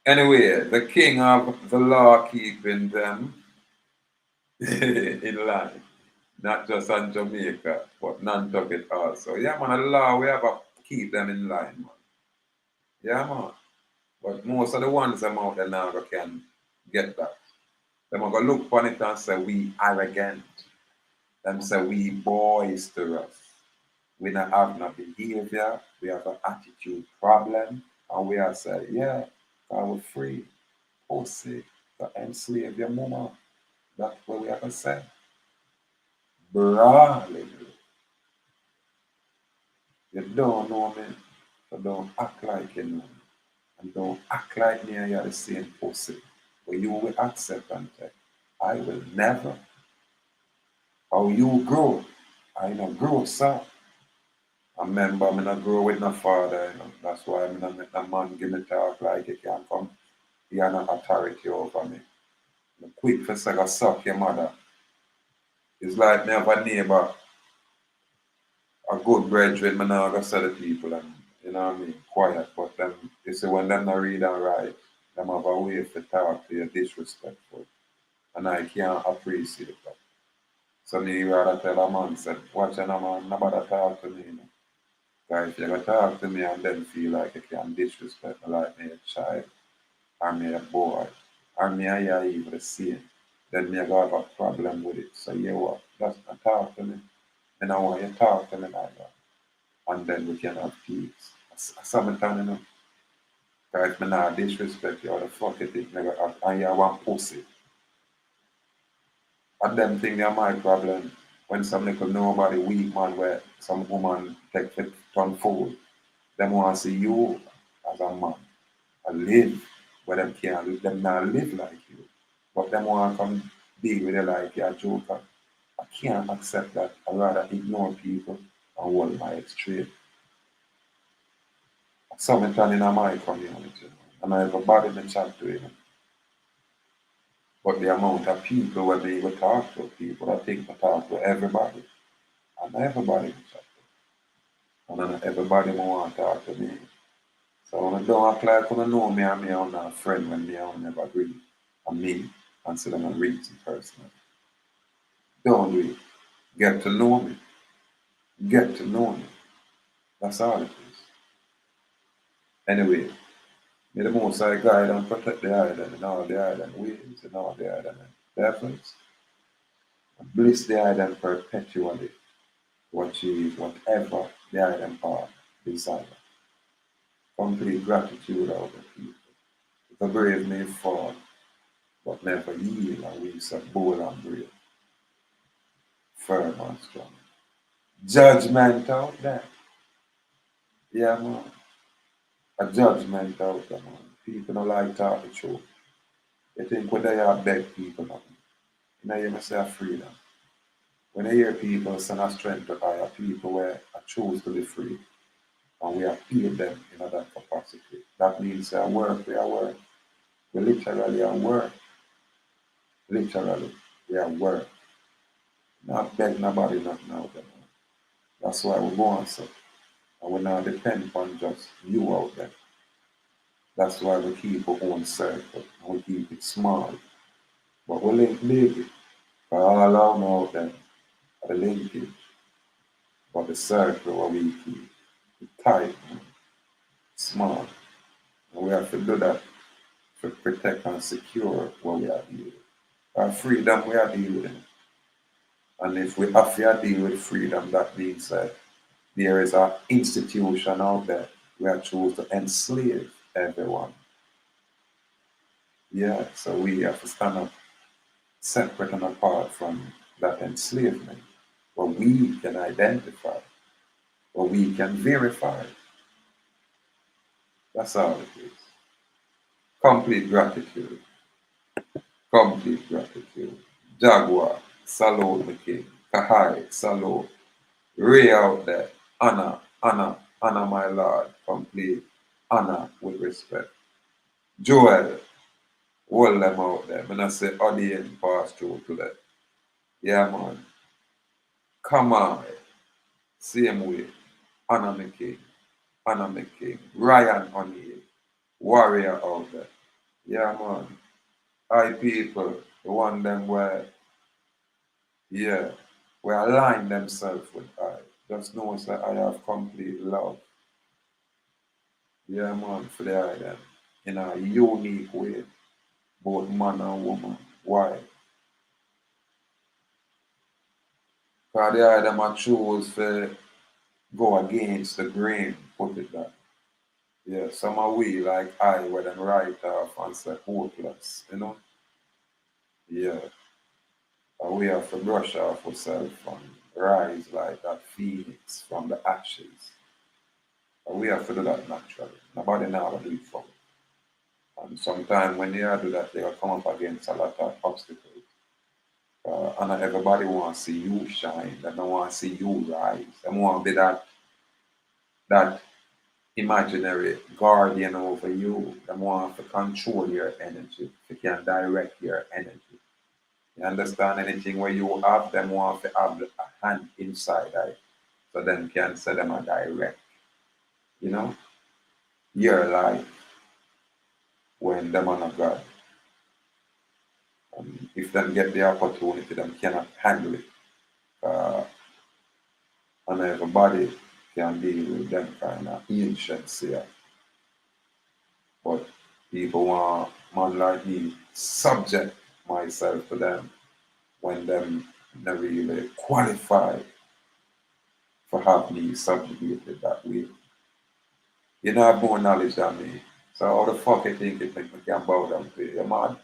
Anyway, the king of the law keeping them in line. Not just on Jamaica, but Nantucket also. Yeah, man, the law, we have to keep them in line, man. Yeah, man. But most of the ones them out there now can get that. Them are gonna look upon it and say we arrogant. Them say we boisterous. We not have no behavior, we have an attitude problem, and we are say, yeah, God we're free, pussy, to enslave your mama. That's what we have to say. Brawling. You don't know me, so don't act like you know me. And don't act like me and you're the same pussy. But you will accept and say, I will never. How you grow, I not grow, sir. I remember I not grow with no father, you know. That's why I not make no man give me talk like you can come. You have no authority over me. I'm quick for say go suck your mother. It's like me have a neighbor, a good brethren, me now go say the people and you know what I mean, quiet, but them you see when them not read and write, them have a way to talk to you disrespectful. And I can't appreciate that. So me rather tell a man, say, watch a man, nobody talk to me. You know. Guys, if you ever talk to me and then feel like you can disrespect me like me a child, or me a boy, or me a yeah, even the same, then me go have a problem with it. So you what, just not talk to me. And I want you to talk to me like that. And then we can have peace. Sometimes, you know, guys, me not disrespect you, or the fuck you think, nigga, and you want pussy. And them thing are my problem. When some little nobody weak man where some woman take it on food, them want to see you as a man. And live where them can't them not live like you. But them want to come be with you like you're a joker. I can't accept that. I rather ignore people and hold my head straight. Something in my community. And I have a body in the chat to him. But the amount of people when they will talk to people, I think I talk to everybody. And everybody will chat. And then everybody want to talk to me. So when I don't act like when I know me and me I'm not a friend when me I never agree. And me, consider my reason personally. Don't do it. Get to know me. Get to know me. That's all it is. Anyway, may the Most High guide and protect the island and all the island ways and all the island efforts. Bliss the island perpetually to achieve whatever the island heart desire. Complete gratitude out of people. The brave may fall, but never yield, and we say bold and brave, firm and strong. Judgment out there. Yeah, man. A judgment out there, man. People don't like talk the truth. They think when they are beg people nothing. You know, you must say freedom. When I hear people send a strength to hire people where I choose to be free and we have paid them in that capacity. That means they are work, we are work. We literally are work. Literally, we are work. Not beg nobody nothing out there. That's why we go on so. And we not depend on just you out there. That's why we keep our own circle and we keep it small. But we link big. All along out there, the linkage, but the circle where we keep it tight, small. And we have to do that to protect and secure what we are dealing with. Our freedom, we are dealing with. And if we have to deal with freedom, that means that there is an institution out there where choose to enslave everyone. Yeah, so we have to stand up separate and apart from that enslavement, where we can identify, where we can verify. That's all it is. Complete gratitude. Complete gratitude. Jaguar, salute the king. Kahai, salute. Ray out there. Anna, Anna, Anna, my lord. Complete honor with respect. Joel, hold them out there. When I say audience pass through to that. Yeah, man. Come on. Same way. Anna McKay. Anna McKay. Ryan O'Neill. Warrior out there. Yeah, man. I people, the one them where, yeah, where align themselves with I. Just know that I have complete love. Yeah, man, for the island. In a unique way. Both man and woman. Why? Because the island I choose to go against the grain, put it that. Yeah, some are we like I, where them write off and say hopeless, you know? Yeah. And we have to brush off ourselves and rise like that phoenix from the ashes. And we have to do that naturally. Nobody now do it for it. And sometimes when they do that, they will come up against a lot of obstacles. And everybody want to see you shine. They don't want to see you rise. They want to be that imaginary guardian over you. They want to control your energy. They can direct your energy. You understand anything where you have them want to have a hand inside it. So then can say them a direct, you know, your life when them are not God. If them get the opportunity, them cannot handle it. Uh, and everybody can deal with them kind of ancients here. But people want man like me subject myself to them when them not really qualify for have me subjugated that way. You know, I have more knowledge than me. So how the fuck you think it make me can bow down to you? You mad?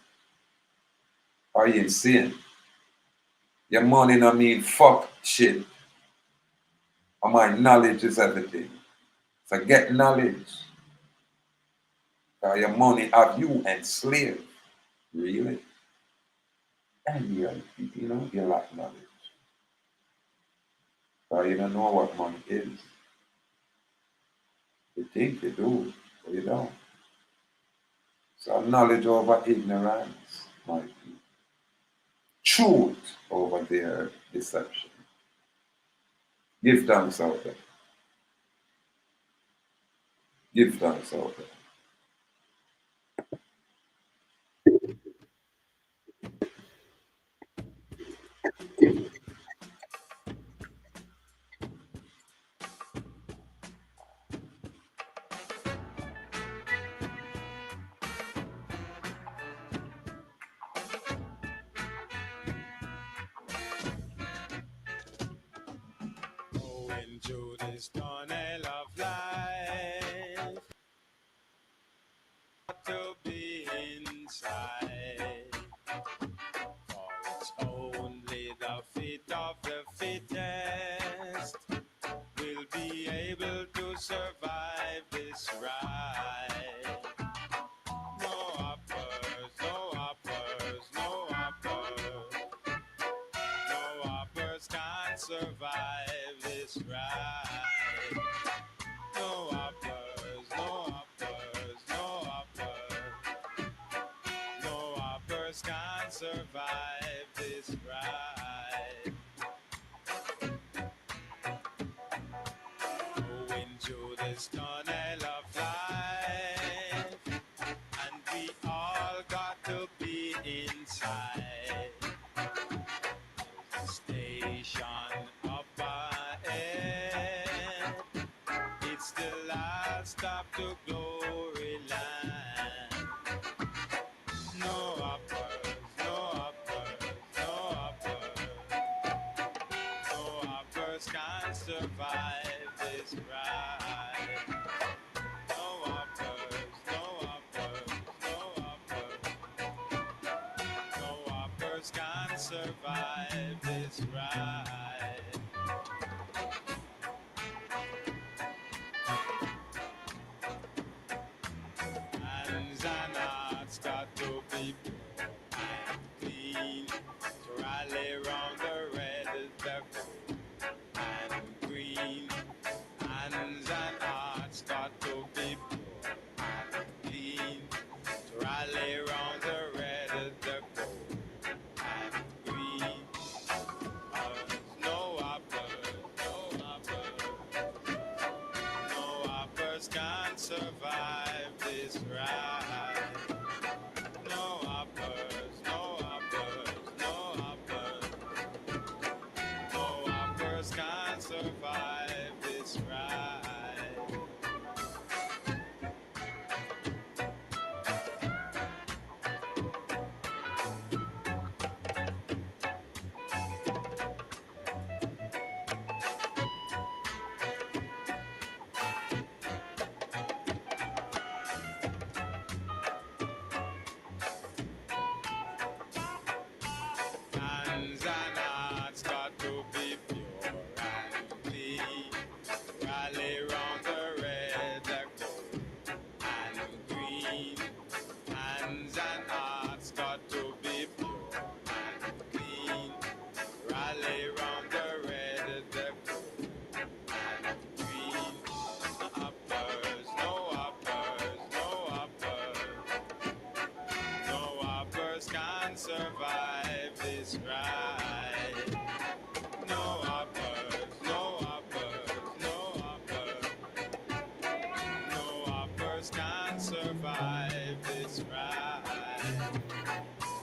Are you insane? Your money not mean fuck shit. And my knowledge is everything. So get knowledge. Your money have you enslaved. Really? And you know, you lack knowledge. You don't know what money is. You think you do, but you don't. So knowledge over ignorance might be truth over their deception. Give thanks out there. Give thanks out there. Into this tunnel of life, got to be inside. For it's only the fit of the fittest will be able to survive this ride. No uppers, no uppers, no uppers. No uppers can't survive this ride. No uppers, no uppers, no uppers. No uppers can't survive this ride. Go into this tunnel of life, and we all got to be inside. Station up ahead, it's the last stop to glory land. No uppers, no uppers, no uppers. No uppers can't survive this ride. No uppers, no uppers, no uppers. No uppers can't survive this ride. Hands and hearts got to be pure and clean to rally round the red, the gold and green. Hands and hearts got to be pure and clean to rally round the red, the gold and green. No uppers, no uppers, no uppers can't survive this ride. No uppers, no uppers, no uppers. No uppers can't survive this ride. Hands and hearts got to be pure and clean. Rally round the red, the gold and green. Hands and hearts got to be pure and clean. Rally round the red, the gold and green. No uppers, no uppers, no uppers. No uppers can't survive this ride.